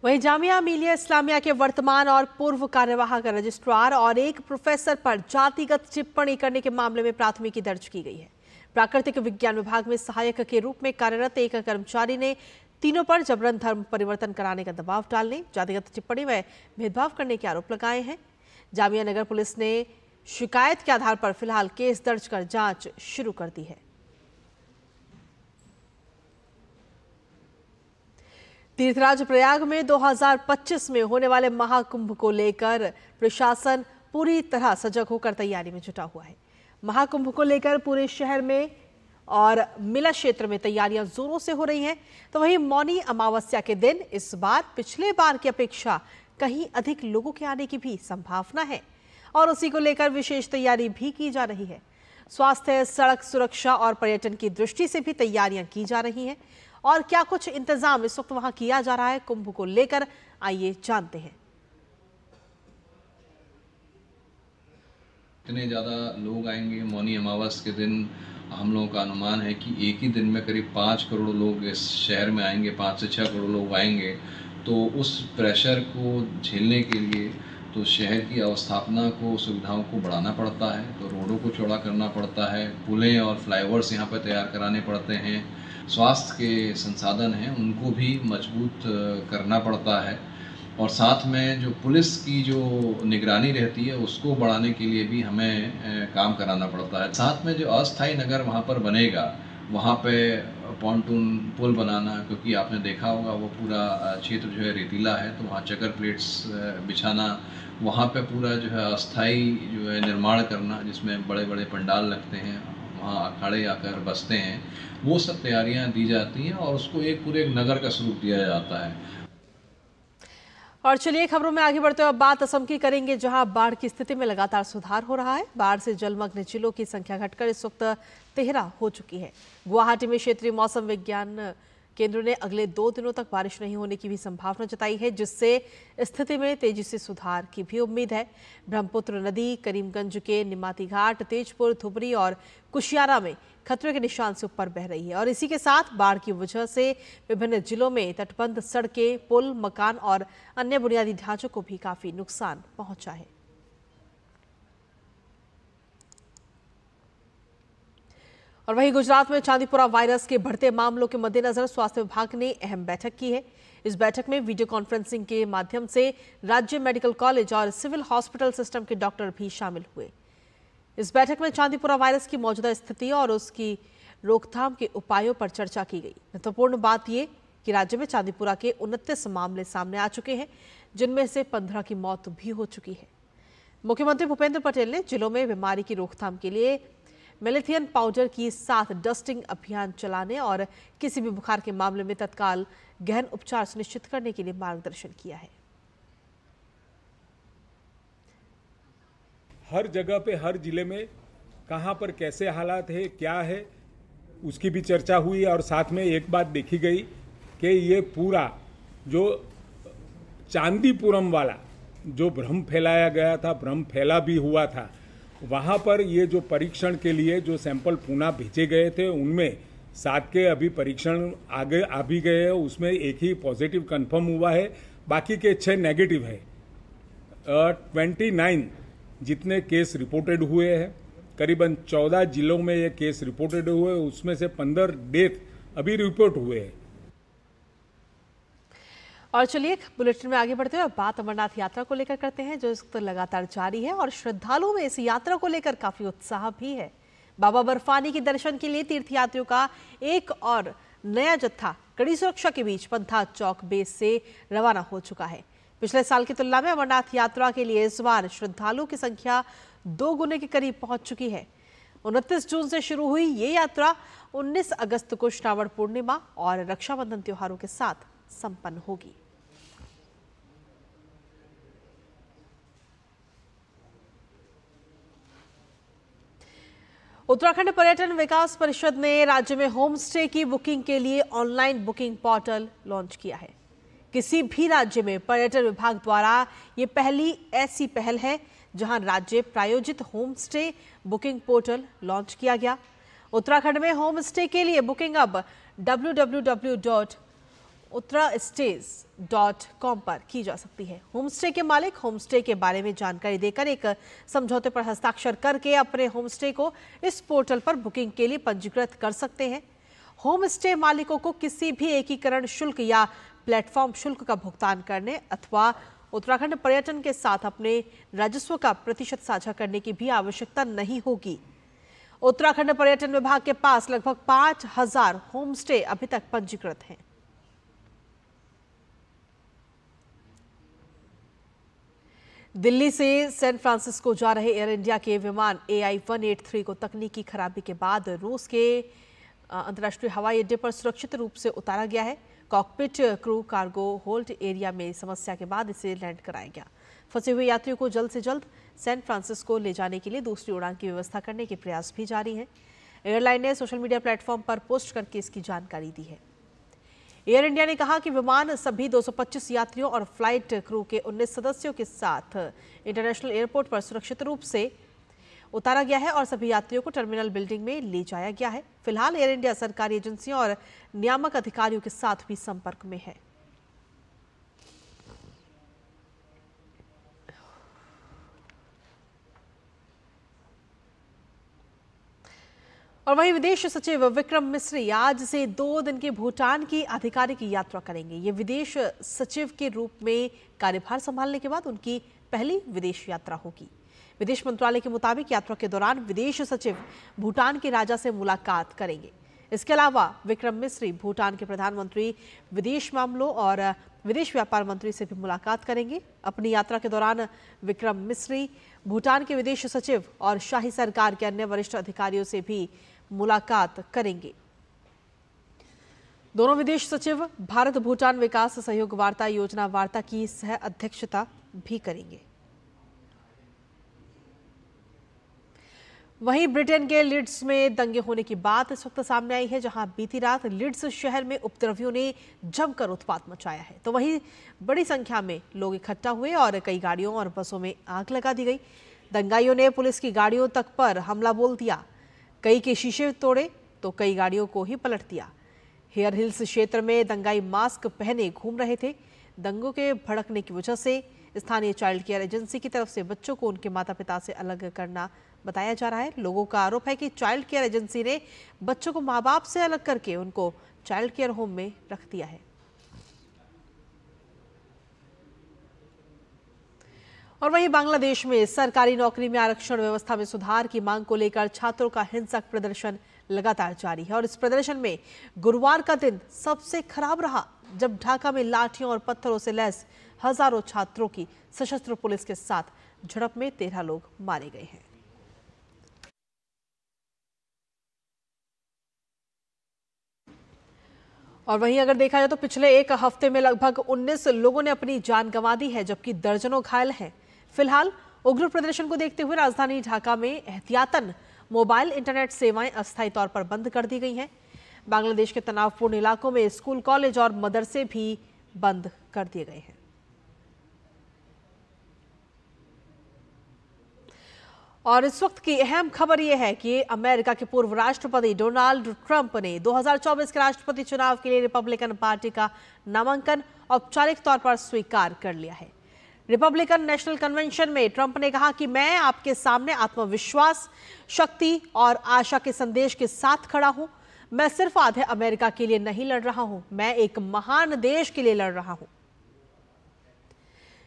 वहीं जामिया मिलिया इस्लामिया के वर्तमान और पूर्व कार्यवाहक रजिस्ट्रार और एक प्रोफेसर पर जातिगत टिप्पणी करने के मामले में प्राथमिकी दर्ज की गई है। प्राकृतिक विज्ञान विभाग में सहायक के रूप में कार्यरत एक कर्मचारी ने तीनों पर जबरन धर्म परिवर्तन कराने का दबाव डालने, जातिगत टिप्पणी व भेदभाव करने के आरोप लगाए हैं। जामिया नगर पुलिस ने शिकायत के आधार पर फिलहाल केस दर्ज कर जांच शुरू कर दी है। तीर्थराज प्रयाग में 2025 में होने वाले महाकुंभ को लेकर प्रशासन पूरी तरह सजग होकर तैयारी में जुटा हुआ है। महाकुंभ को लेकर पूरे शहर में और मिला क्षेत्र में तैयारियां जोरों से हो रही हैं। तो वहीं मौनी अमावस्या के दिन इस बार पिछले बार की अपेक्षा कहीं अधिक लोगों के आने की भी संभावना है और उसी को लेकर विशेष तैयारी भी की जा रही है। स्वास्थ्य, सड़क सुरक्षा और पर्यटन की दृष्टि से भी तैयारियां की जा रही हैं। और क्या कुछ इंतजाम इस वक्त वहां किया जा रहा है कुंभ को लेकर, आइए जानते हैं। इतने ज़्यादा लोग आएंगे मौनी अमावस के दिन, हम लोगों का अनुमान है कि एक ही दिन में करीब 5 करोड़ लोग इस शहर में आएंगे, 5 से 6 करोड़ लोग आएंगे। तो उस प्रेशर को झेलने के लिए तो शहर की अवस्थापना को, सुविधाओं को बढ़ाना पड़ता है, तो रोडों को चौड़ा करना पड़ता है, पुलें और फ्लाईओवर्स यहाँ पर तैयार कराने पड़ते हैं, स्वास्थ्य के संसाधन हैं उनको भी मजबूत करना पड़ता है और साथ में जो पुलिस की जो निगरानी रहती है उसको बढ़ाने के लिए भी हमें काम कराना पड़ता है। साथ में जो अस्थायी नगर वहाँ पर बनेगा वहाँ पे पॉन्टून पुल बनाना, क्योंकि आपने देखा होगा वो पूरा क्षेत्र जो है रेतीला है, तो वहाँ चकर प्लेट्स बिछाना, वहाँ पे पूरा जो है अस्थायी जो है निर्माण करना जिसमें बड़े बड़े पंडाल लगते हैं, वहाँ अखाड़े आकर बसते हैं, वो सब तैयारियां दी जाती हैं और उसको एक पूरे नगर का स्वरूप दिया जाता है। और चलिए खबरों में आगे बढ़ते हुए बात असम की करेंगे, जहां बाढ़ की स्थिति में लगातार सुधार हो रहा है। बाढ़ से जलमग्न जिलों की संख्या घटकर इस वक्त 13 हो चुकी है। गुवाहाटी में क्षेत्रीय मौसम विज्ञान केंद्र ने अगले 2 दिनों तक बारिश नहीं होने की भी संभावना जताई है, जिससे स्थिति में तेजी से सुधार की भी उम्मीद है। ब्रह्मपुत्र नदी करीमगंज के निमाती घाट, तेजपुर, धुबरी और कुशियारा में खतरे के निशान से ऊपर बह रही है और इसी के साथ बाढ़ की वजह से विभिन्न जिलों में तटबंध सड़कें, पुल, मकान और अन्य बुनियादी ढांचों को भी काफी नुकसान पहुंचा है। और वहीं गुजरात में चांदीपुरा वायरस के बढ़ते मामलों के मद्देनजर स्वास्थ्य विभाग ने अहम बैठक की है। इस बैठक में वीडियो कॉन्फ्रेंसिंग के माध्यम से राज्य मेडिकल कॉलेज और सिविल हॉस्पिटल सिस्टम के डॉक्टर भी शामिल हुए। इस बैठक में चांदीपुरा वायरस की मौजूदा स्थिति और उसकी रोकथाम के उपायों पर चर्चा की गई। महत्वपूर्ण बात यह कि राज्य में चांदीपुरा के 29 मामले सामने आ चुके हैं, जिनमें से 15 की मौत भी हो चुकी है। मुख्यमंत्री भूपेंद्र पटेल ने जिलों में बीमारी की रोकथाम के लिए मेलेथियन पाउडर की साथ डस्टिंग अभियान चलाने और किसी भी बुखार के मामले में तत्काल गहन उपचार सुनिश्चित करने के लिए मार्गदर्शन किया है। हर जगह पे, हर जिले में कहां पर कैसे हालात है, क्या है, उसकी भी चर्चा हुई और साथ में एक बात देखी गई कि ये पूरा जो चांदीपुरम वाला जो भ्रम फैलाया गया था, भ्रम फैला भी हुआ था, वहाँ पर ये जो परीक्षण के लिए जो सैंपल पुणे भेजे गए थे, उनमें 7 के अभी परीक्षण आगे आ भी गए हैं। उसमें एक ही पॉजिटिव कंफर्म हुआ है, बाकी के 6 नेगेटिव है। 29 जितने केस रिपोर्टेड हुए हैं, करीबन 14 जिलों में ये केस रिपोर्टेड हुए, उसमें से 15 डेथ अभी रिपोर्ट हुए हैं। और चलिए बुलेटिन में आगे बढ़ते हुए बात अमरनाथ यात्रा को लेकर करते हैं, जो इस वक्त लगातार जारी है और श्रद्धालुओं में इस यात्रा को लेकर काफी उत्साह भी है। बाबा बर्फानी के दर्शन के लिए तीर्थयात्रियों का एक और नया जत्था कड़ी सुरक्षा के बीच पंथा चौक बेस से रवाना हो चुका है। पिछले साल की तुलना में अमरनाथ यात्रा के लिए इस बार श्रद्धालुओं की संख्या 2 गुने के करीब पहुंच चुकी है। 29 जून से शुरू हुई ये यात्रा 19 अगस्त को श्रावण पूर्णिमा और रक्षाबंधन त्योहारों के साथ संपन्न होगी। उत्तराखंड पर्यटन विकास परिषद ने राज्य में होम स्टे की बुकिंग के लिए ऑनलाइन बुकिंग पोर्टल लॉन्च किया है। किसी भी राज्य में पर्यटन विभाग द्वारा ये पहली ऐसी पहल है जहां राज्य प्रायोजित home stay booking portal launch किया गया। उत्तराखंड में होम स्टे के लिए बुकिंग अब www.uttrastays.com पर की जा सकती है। होम स्टे के मालिक होम स्टे के बारे में जानकारी देकर एक समझौते पर हस्ताक्षर करके अपने होम स्टे को इस पोर्टल पर बुकिंग के लिए पंजीकृत कर सकते हैं। होम स्टे मालिकों को किसी भी एकीकरण शुल्क या प्लेटफॉर्म शुल्क का भुगतान करने अथवा उत्तराखंड पर्यटन के साथ अपने राजस्व का प्रतिशत साझा करने की भी आवश्यकता नहीं होगी। उत्तराखंड पर्यटन विभाग के पास लगभग 5000 होम स्टे अभी तक पंजीकृत हैं। दिल्ली से सैन फ्रांसिस्को जा रहे एयर इंडिया के विमान AI-183 को तकनीकी खराबी के बाद रूस के अंतर्राष्ट्रीय हवाई अड्डे पर सुरक्षित रूप से उतारा गया है। Cockpit, crew, cargo hold area में समस्या के बाद इसे लैंड कराया गया। फंसे हुए यात्रियों को जल्द से जल्द सैन फ्रांसिस्को ले जाने के लिए दूसरी उड़ान की व्यवस्था करने के प्रयास भी जारी हैं। एयरलाइन ने सोशल मीडिया प्लेटफॉर्म पर पोस्ट करके इसकी जानकारी दी है। एयर इंडिया ने कहा कि विमान सभी 225 यात्रियों और फ्लाइट क्रू के 19 सदस्यों के साथ इंटरनेशनल एयरपोर्ट पर सुरक्षित रूप से उतारा गया है और सभी यात्रियों को टर्मिनल बिल्डिंग में ले जाया गया है। फिलहाल एयर इंडिया सरकारी एजेंसियों और नियामक अधिकारियों के साथ भी संपर्क में है। और वहीं विदेश सचिव विक्रम मिस्री आज से 2 दिन की भूटान की आधिकारिक यात्रा करेंगे। ये विदेश सचिव के रूप में कार्यभार संभालने के बाद उनकी पहली विदेश यात्रा होगी। विदेश मंत्रालय के मुताबिक यात्रा के दौरान विदेश सचिव भूटान के राजा से मुलाकात करेंगे। इसके अलावा विक्रम मिस्री भूटान के प्रधानमंत्री, विदेश मामलों और विदेश व्यापार मंत्री से भी मुलाकात करेंगे। अपनी यात्रा के दौरान विक्रम मिस्री भूटान के विदेश सचिव और शाही सरकार के अन्य वरिष्ठ अधिकारियों से भी मुलाकात करेंगे। दोनों विदेश सचिव भारत भूटान विकास सहयोग वार्ता योजना वार्ता की सह अध्यक्षता भी करेंगे। वहीं ब्रिटेन के लीड्स में दंगे होने की बात इस वक्त सामने आई है, जहां बीती रात लीड्स शहर में उपद्रवियों ने जमकर उत्पात मचाया है। तो वहीं बड़ी संख्या में लोग इकट्ठा हुए और कई गाड़ियों और बसों में आग लगा दी गई। दंगाइयों ने पुलिस की गाड़ियों तक पर हमला बोल दिया, कई के शीशे तोड़े तो कई गाड़ियों को ही पलट दिया। हेयर हिल्स क्षेत्र में दंगाई मास्क पहने घूम रहे थे। दंगों के भड़कने की वजह से स्थानीय चाइल्ड केयर एजेंसी की तरफ से बच्चों को उनके माता पिता से अलग करना बताया जा रहा है। लोगों का आरोप है कि चाइल्ड केयर एजेंसी ने बच्चों को मां बाप से अलग करके उनको चाइल्ड केयर होम में रख दिया है। और वहीं बांग्लादेश में सरकारी नौकरी में आरक्षण व्यवस्था में सुधार की मांग को लेकर छात्रों का हिंसक प्रदर्शन लगातार जारी है और इस प्रदर्शन में गुरुवार का दिन सबसे खराब रहा, जब ढाका में लाठियों और पत्थरों से लैस हजारों छात्रों की सशस्त्र पुलिस के साथ झड़प में 13 लोग मारे गए हैं। और वहीं अगर देखा जाए तो पिछले एक हफ्ते में लगभग 19 लोगों ने अपनी जान गंवा दी है, जबकि दर्जनों घायल हैं। फिलहाल उग्र प्रदर्शन को देखते हुए राजधानी ढाका में एहतियातन मोबाइल इंटरनेट सेवाएं अस्थायी तौर पर बंद कर दी गई हैं। बांग्लादेश के तनावपूर्ण इलाकों में स्कूल, कॉलेज और मदरसे भी बंद कर दिए गए हैं। और इस वक्त की अहम खबर यह है कि अमेरिका के पूर्व राष्ट्रपति डोनाल्ड ट्रंप ने 2024 के राष्ट्रपति चुनाव के लिए रिपब्लिकन पार्टी का नामांकन औपचारिक तौर पर स्वीकार कर लिया है। रिपब्लिकन नेशनल कन्वेंशन में ट्रंप ने कहा कि मैं आपके सामने आत्मविश्वास, शक्ति और आशा के संदेश के साथ खड़ा हूं। मैं सिर्फ आधे अमेरिका के लिए नहीं लड़ रहा हूं, मैं एक महान देश के लिए लड़ रहा हूं।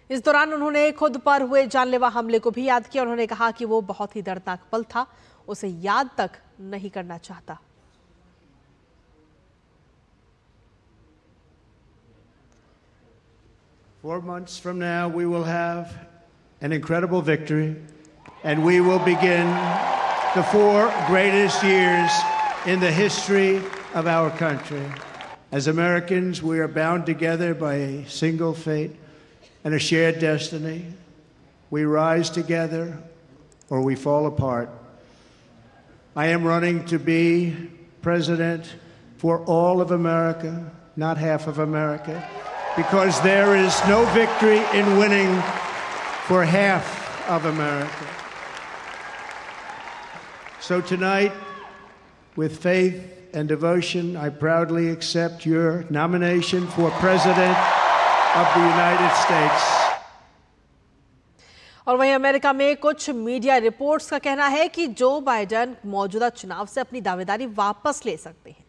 इस दौरान उन्होंने खुद पर हुए जानलेवा हमले को भी याद किया। उन्होंने कहा कि वो बहुत ही दर्दनाक पल था, उसे याद तक नहीं करना चाहता। Four months from now, we will have an incredible victory, and we will begin the 4 greatest years in the history of our country. As Americans, we are bound together by a single fate and a shared destiny. We rise together or we fall apart. I am running to be president for all of America, not half of America, because there is no victory in winning for half of America. So tonight, with faith and devotion, I proudly accept your nomination for President of the United States. और वहीं अमेरिका में कुछ मीडिया रिपोर्ट्स का कहना है कि जो बाइडेन मौजूदा चुनाव से अपनी दावेदारी वापस ले सकते हैं।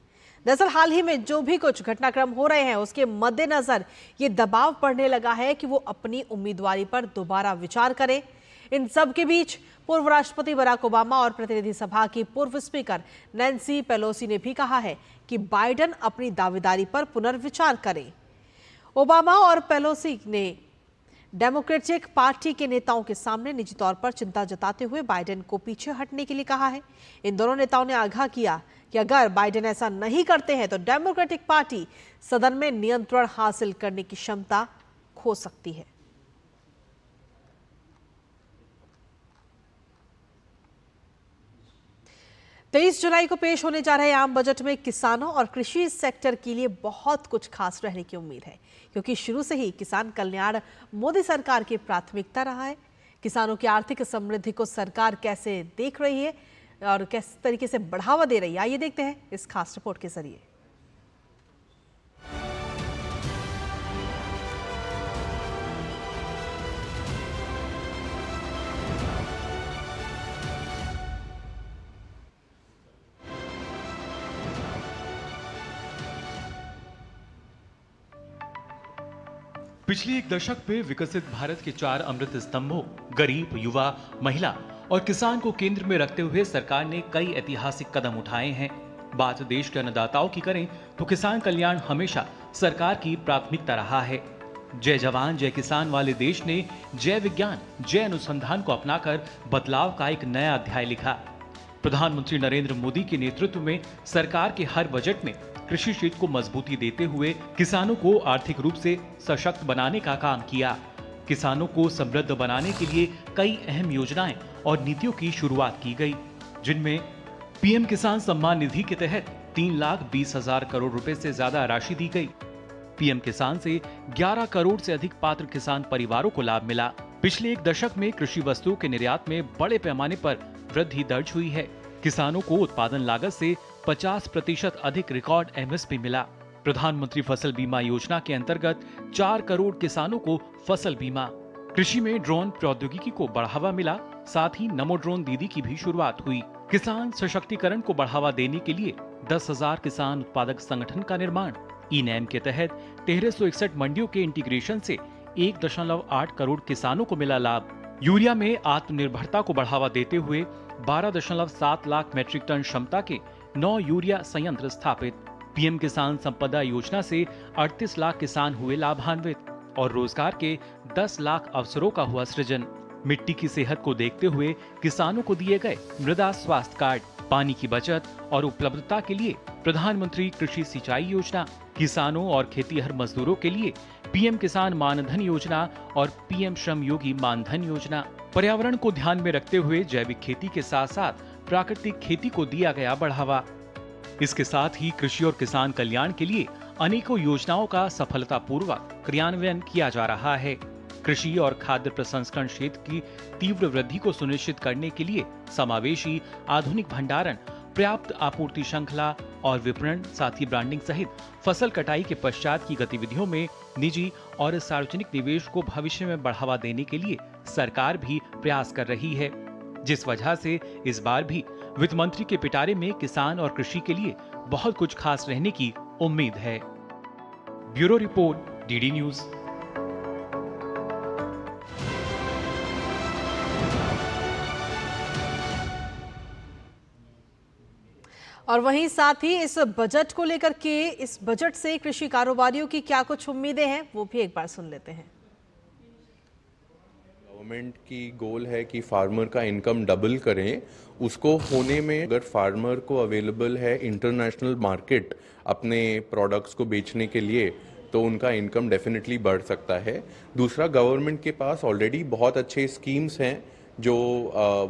दरअसल हाल ही में जो भी कुछ घटनाक्रम हो रहे हैं, उसके मद्देनजर ये दबाव पड़ने लगा है कि वो अपनी उम्मीदवारी पर दोबारा विचार करें। इन सब के बीच पूर्व राष्ट्रपति बराक ओबामा और प्रतिनिधि सभा की पूर्व स्पीकर नैन्सी पेलोसी ने भी कहा है कि बाइडेन अपनी दावेदारी पर पुनर्विचार करें। ओबामा और पेलोसी ने डेमोक्रेटिक पार्टी के नेताओं के सामने निजी तौर पर चिंता जताते हुए बाइडेन को पीछे हटने के लिए कहा है। इन दोनों नेताओं ने आगाह किया कि अगर बाइडेन ऐसा नहीं करते हैं तो डेमोक्रेटिक पार्टी सदन में नियंत्रण हासिल करने की क्षमता खो सकती है। तेईस जुलाई को पेश होने जा रहे आम बजट में किसानों और कृषि सेक्टर के लिए बहुत कुछ खास रहने की उम्मीद है, क्योंकि शुरू से ही किसान कल्याण मोदी सरकार की प्राथमिकता रहा है। किसानों की आर्थिक समृद्धि को सरकार कैसे देख रही है और किस तरीके से बढ़ावा दे रही है, आइए देखते हैं इस खास रिपोर्ट के जरिए। पिछले एक दशक में विकसित भारत के 4 अमृत स्तंभों गरीब, युवा, महिला और किसान को केंद्र में रखते हुए सरकार ने कई ऐतिहासिक कदम उठाए हैं। बात देश के अन्नदाताओं की करें तो किसान कल्याण हमेशा सरकार की प्राथमिकता रहा है। जय जवान जय किसान वाले देश ने जय विज्ञान जय अनुसंधान को अपनाकर बदलाव का एक नया अध्याय लिखा। प्रधानमंत्री नरेंद्र मोदी के नेतृत्व में सरकार के हर बजट में कृषि क्षेत्र को मजबूती देते हुए किसानों को आर्थिक रूप से सशक्त बनाने का काम किया। किसानों को समृद्ध बनाने के लिए कई अहम योजनाएं और नीतियों की शुरुआत की गई। जिनमें पीएम किसान सम्मान निधि के तहत 3,20,000 करोड़ रुपए से ज्यादा राशि दी गई। पीएम किसान से 11 करोड़ से अधिक पात्र किसान परिवारों को लाभ मिला। पिछले एक दशक में कृषि वस्तुओं के निर्यात में बड़े पैमाने पर वृद्धि दर्ज हुई है। किसानों को उत्पादन लागत से 50% अधिक रिकॉर्ड एमएसपी मिला। प्रधानमंत्री फसल बीमा योजना के अंतर्गत 4 करोड़ किसानों को फसल बीमा। कृषि में ड्रोन प्रौद्योगिकी को बढ़ावा मिला। साथ ही नमो ड्रोन दीदी की भी शुरुआत हुई। किसान सशक्तिकरण को बढ़ावा देने के लिए 10,000 किसान उत्पादक संगठन का निर्माण। ई-नैम के तहत 1361 मंडियों के इंटीग्रेशन से 1.8 करोड़ किसानों को मिला लाभ। यूरिया में आत्मनिर्भरता को बढ़ावा देते हुए 12.7 लाख मीट्रिक टन क्षमता के 9 यूरिया संयंत्र स्थापित। पीएम किसान संपदा योजना से 38 लाख किसान हुए लाभान्वित और रोजगार के 10 लाख अवसरों का हुआ सृजन। मिट्टी की सेहत को देखते हुए किसानों को दिए गए मृदा स्वास्थ्य कार्ड। पानी की बचत और उपलब्धता के लिए प्रधानमंत्री कृषि सिंचाई योजना। किसानों और खेतीहर मजदूरों के लिए पीएम किसान मानधन योजना और पीएम श्रम योगी मानधन योजना। पर्यावरण को ध्यान में रखते हुए जैविक खेती के साथ साथ प्राकृतिक खेती को दिया गया बढ़ावा। इसके साथ ही कृषि और किसान कल्याण के लिए अनेकों योजनाओं का सफलतापूर्वक क्रियान्वयन किया जा रहा है। कृषि और खाद्य प्रसंस्करण क्षेत्र की तीव्र वृद्धि को सुनिश्चित करने के लिए समावेशी आधुनिक भंडारण, पर्याप्त आपूर्ति श्रृंखला और विपणन, साथ ही ब्रांडिंग सहित फसल कटाई के पश्चात की गतिविधियों में निजी और सार्वजनिक निवेश को भविष्य में बढ़ावा देने के लिए सरकार भी प्रयास कर रही है, जिस वजह से इस बार भी वित्त मंत्री के पिटारे में किसान और कृषि के लिए बहुत कुछ खास रहने की उम्मीद है। Bureau report, DD news. और वहीं साथ ही इस बजट को लेकर के, इस बजट से कृषि कारोबारियों की क्या कुछ उम्मीदें हैं, वो भी एक बार सुन लेते हैं। गवर्नमेंट की गोल है कि फार्मर का इनकम डबल करें। उसको होने में अगर फार्मर को अवेलेबल है इंटरनेशनल मार्केट अपने प्रोडक्ट्स को बेचने के लिए, तो उनका इनकम डेफिनेटली बढ़ सकता है। दूसरा, गवर्नमेंट के पास ऑलरेडी बहुत अच्छे स्कीम्स हैं जो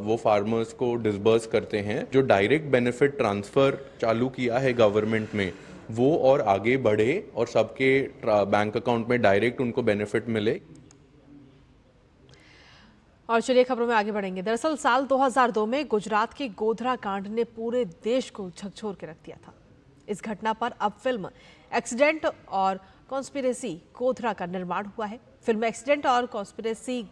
वो फार्मर्स को डिसबर्स करते हैं। जो डायरेक्ट बेनिफिट ट्रांसफ़र चालू किया है गवर्नमेंट में, वो और आगे बढ़े और सबके बैंक अकाउंट में डायरेक्ट उनको बेनिफिट मिले। और चलिए खबरों में आगे बढ़ेंगे। दरअसल साल 2002 में गुजरात के गोधरा कांड ने पूरे देश को झकझोर के रख दिया था। इस घटना पर अब फिल्म एक्सीडेंट और कॉन्स्पिरेसी गोधरा का निर्माण हुआ है। फिल्म एक्सीडेंट और कॉन्स्पिरेसी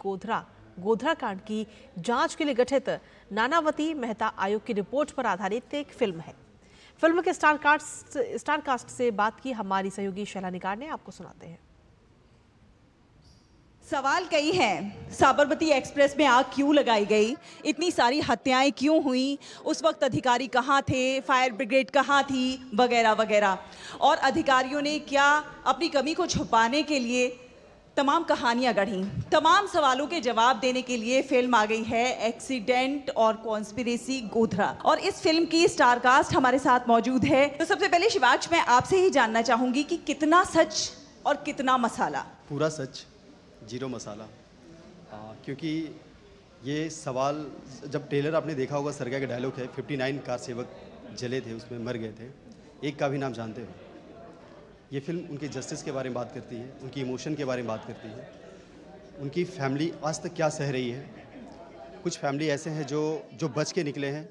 गोधरा कांड की जांच के लिए गठित नानावती मेहता आयोग की रिपोर्ट पर आधारित एक फिल्म है। फिल्म के स्टारकास्ट से बात की हमारी सहयोगी शैला निगार ने, आपको सुनाते हैं। सवाल कई हैं। साबरमती एक्सप्रेस में आग क्यों लगाई गई, इतनी सारी हत्याएं क्यों हुई, उस वक्त अधिकारी कहाँ थे, फायर ब्रिगेड कहाँ थी, वगैरह वगैरह। और अधिकारियों ने क्या अपनी कमी को छुपाने के लिए तमाम कहानियां गढ़ी। तमाम सवालों के जवाब देने के लिए फिल्म आ गई है एक्सीडेंट और कॉन्स्पिरेसी गोधरा। और इस फिल्म की स्टारकास्ट हमारे साथ मौजूद है। तो सबसे पहले शिवाज, मैं आपसे ही जानना चाहूंगी कि कितना सच और कितना मसाला। पूरा सच, जीरो मसाला। क्योंकि ये सवाल, जब ट्रेलर आपने देखा होगा, सरकार का डायलॉग है 59 कार सेवक जले थे, उसमें मर गए थे, एक का भी नाम जानते हो। ये फिल्म उनके जस्टिस के बारे में बात करती है, उनकी इमोशन के बारे में बात करती है, उनकी फैमिली आज तक क्या सह रही है। कुछ फैमिली ऐसे हैं जो बच के निकले हैं,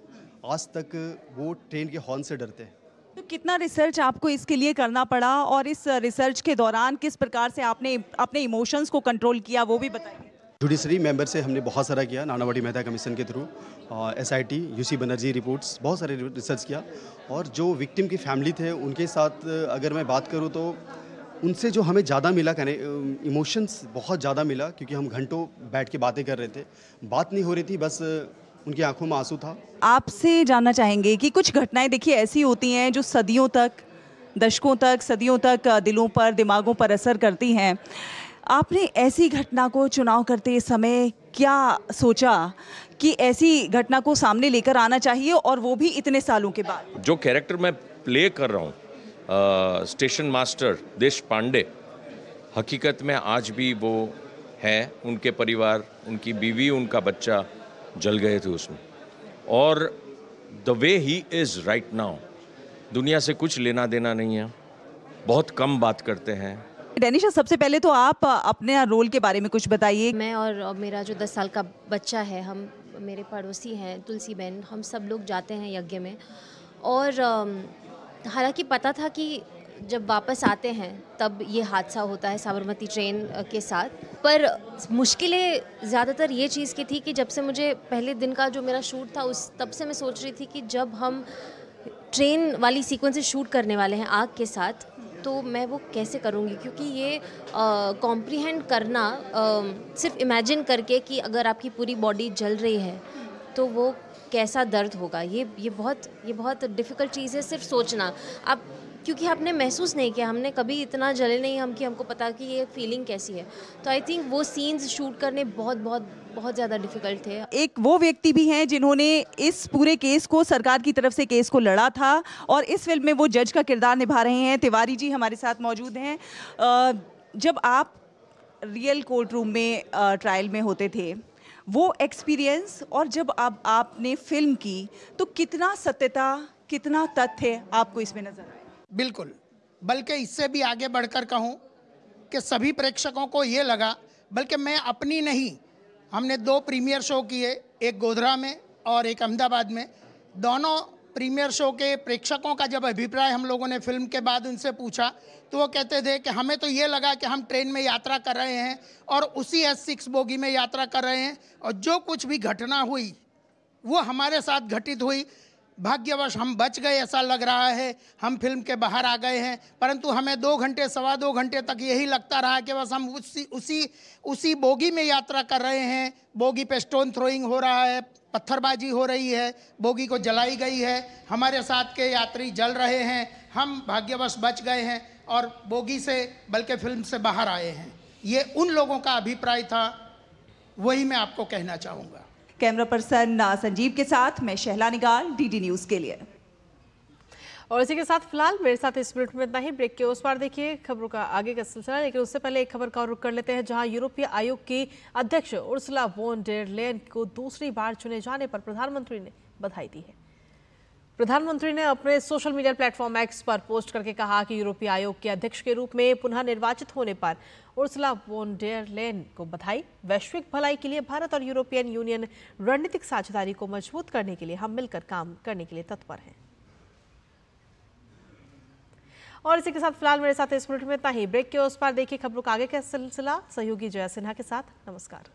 आज तक वो ट्रेन के हॉर्न से डरते हैं। तो कितना रिसर्च आपको इसके लिए करना पड़ा और इस रिसर्च के दौरान किस प्रकार से आपने अपने इमोशंस को कंट्रोल किया, वो भी बताइए। जुडिशरी मेंबर से हमने बहुत सारा किया, नानावटी मेहता कमीशन के through, SIT, UC Banerjee reports, बहुत सारे रिसर्च किया। और जो विक्टिम की फैमिली थे उनके साथ अगर मैं बात करूं तो उनसे जो हमें ज़्यादा मिला, इमोशंस बहुत ज़्यादा मिला, क्योंकि हम घंटों बैठ के बातें कर रहे थे, बात नहीं हो रही थी, बस उनकी आंखों में आंसू था। आपसे जानना चाहेंगे कि कुछ घटनाएं देखिए ऐसी होती हैं जो सदियों तक, दशकों तक, सदियों तक दिलों पर, दिमागों पर असर करती हैं। आपने ऐसी घटना को चुनाव करते समय क्या सोचा कि ऐसी घटना को सामने लेकर आना चाहिए, और वो भी इतने सालों के बाद? जो कैरेक्टर मैं प्ले कर रहा हूँ, स्टेशन मास्टर देश पांडे, हकीकत में आज भी वो है। उनके परिवार, उनकी बीवी, उनका बच्चा जल गए थे उसमें। और the way he is right now, दुनिया से कुछ लेना देना नहीं है, बहुत कम बात करते हैं। डैनिशा, सबसे पहले तो आप अपने रोल के बारे में कुछ बताइए। मैं और मेरा जो 10 साल का बच्चा है, हम मेरे पड़ोसी हैं तुलसी बहन, हम सब लोग जाते हैं यज्ञ में। और हालांकि पता था कि जब वापस आते हैं तब ये हादसा होता है साबरमती ट्रेन के साथ, पर मुश्किलें ज़्यादातर ये चीज़ की थी कि जब से मुझे पहले दिन का जो मेरा शूट था तब से मैं सोच रही थी कि जब हम ट्रेन वाली सीक्वेंस से शूट करने वाले हैं आग के साथ, तो मैं वो कैसे करूँगी, क्योंकि ये कॉम्प्रीहेंड करना सिर्फ इमेजिन करके कि अगर आपकी पूरी बॉडी जल रही है तो वो कैसा दर्द होगा, ये बहुत डिफ़िकल्ट चीज़ है सिर्फ सोचना। आप क्योंकि आपने महसूस नहीं किया, हमने कभी इतना जले नहीं हम कि हमको पता कि ये फीलिंग कैसी है। तो आई थिंक वो सीन्स शूट करने बहुत ज़्यादा डिफ़िकल्ट थे। एक वो व्यक्ति भी हैं जिन्होंने इस पूरे केस को, सरकार की तरफ से केस को लड़ा था और इस फिल्म में वो जज का किरदार निभा रहे हैं। तिवारी जी हमारे साथ मौजूद हैं। जब आप रियल कोर्ट रूम में ट्रायल में होते थे, वो एक्सपीरियंस और जब अब आपने फिल्म की, तो कितना सत्यता, कितना तथ्य आपको इसमें नजर आया? बिल्कुल, बल्कि इससे भी आगे बढ़कर कहूँ कि सभी प्रेक्षकों को ये लगा, बल्कि मैं अपनी नहीं, हमने 2 प्रीमियर शो किए, एक गोधरा में और एक अहमदाबाद में। दोनों प्रीमियर शो के प्रेक्षकों का जब अभिप्राय हम लोगों ने फिल्म के बाद उनसे पूछा, तो वो कहते थे कि हमें तो ये लगा कि हम ट्रेन में यात्रा कर रहे हैं और उसी S6 बोगी में यात्रा कर रहे हैं, और जो कुछ भी घटना हुई वो हमारे साथ घटित हुई। भाग्यवश हम बच गए ऐसा लग रहा है, हम फिल्म के बाहर आ गए हैं, परंतु हमें 2 घंटे, सवा 2 घंटे तक यही लगता रहा कि बस हम उसी बोगी में यात्रा कर रहे हैं। बोगी पे स्टोन थ्रोइंग हो रहा है, पत्थरबाजी हो रही है, बोगी को जलाई गई है, हमारे साथ के यात्री जल रहे हैं, हम भाग्यवश बच गए हैं और बोगी से बल्कि फिल्म से बाहर आए हैं। ये उन लोगों का अभिप्राय था, वही मैं आपको कहना चाहूँगा। कैमरा पर्सन संजीव के साथ मैं शहला निगाल, डीडी न्यूज़ के लिए। और इसी के साथ फिलहाल मेरे साथ इस मिनट में इतना ही। ब्रेक के उस पार देखिए खबरों का आगे का सिलसिला, लेकिन उससे पहले एक खबर का रुख कर लेते हैं, जहां यूरोपीय आयोग की अध्यक्ष उर्सुला वॉन डेर लेयन को दूसरी बार चुने जाने पर प्रधानमंत्री ने बधाई दी है। प्रधानमंत्री ने अपने सोशल मीडिया प्लेटफॉर्म एक्स पर पोस्ट करके कहा कि यूरोपीय आयोग के अध्यक्ष के रूप में पुनः निर्वाचित होने पर उर्सुला वॉन डेर लेयन को बधाई। वैश्विक भलाई के लिए भारत और यूरोपियन यूनियन रणनीतिक साझेदारी को मजबूत करने के लिए हम मिलकर काम करने के लिए तत्पर हैं। और इसी के साथ फिलहाल मेरे साथ इस मिनट में इतना ही। ब्रेक के उस पार देखिए खबरों का आगे का सिलसिला सहयोगी जया सिन्हा के साथ। नमस्कार।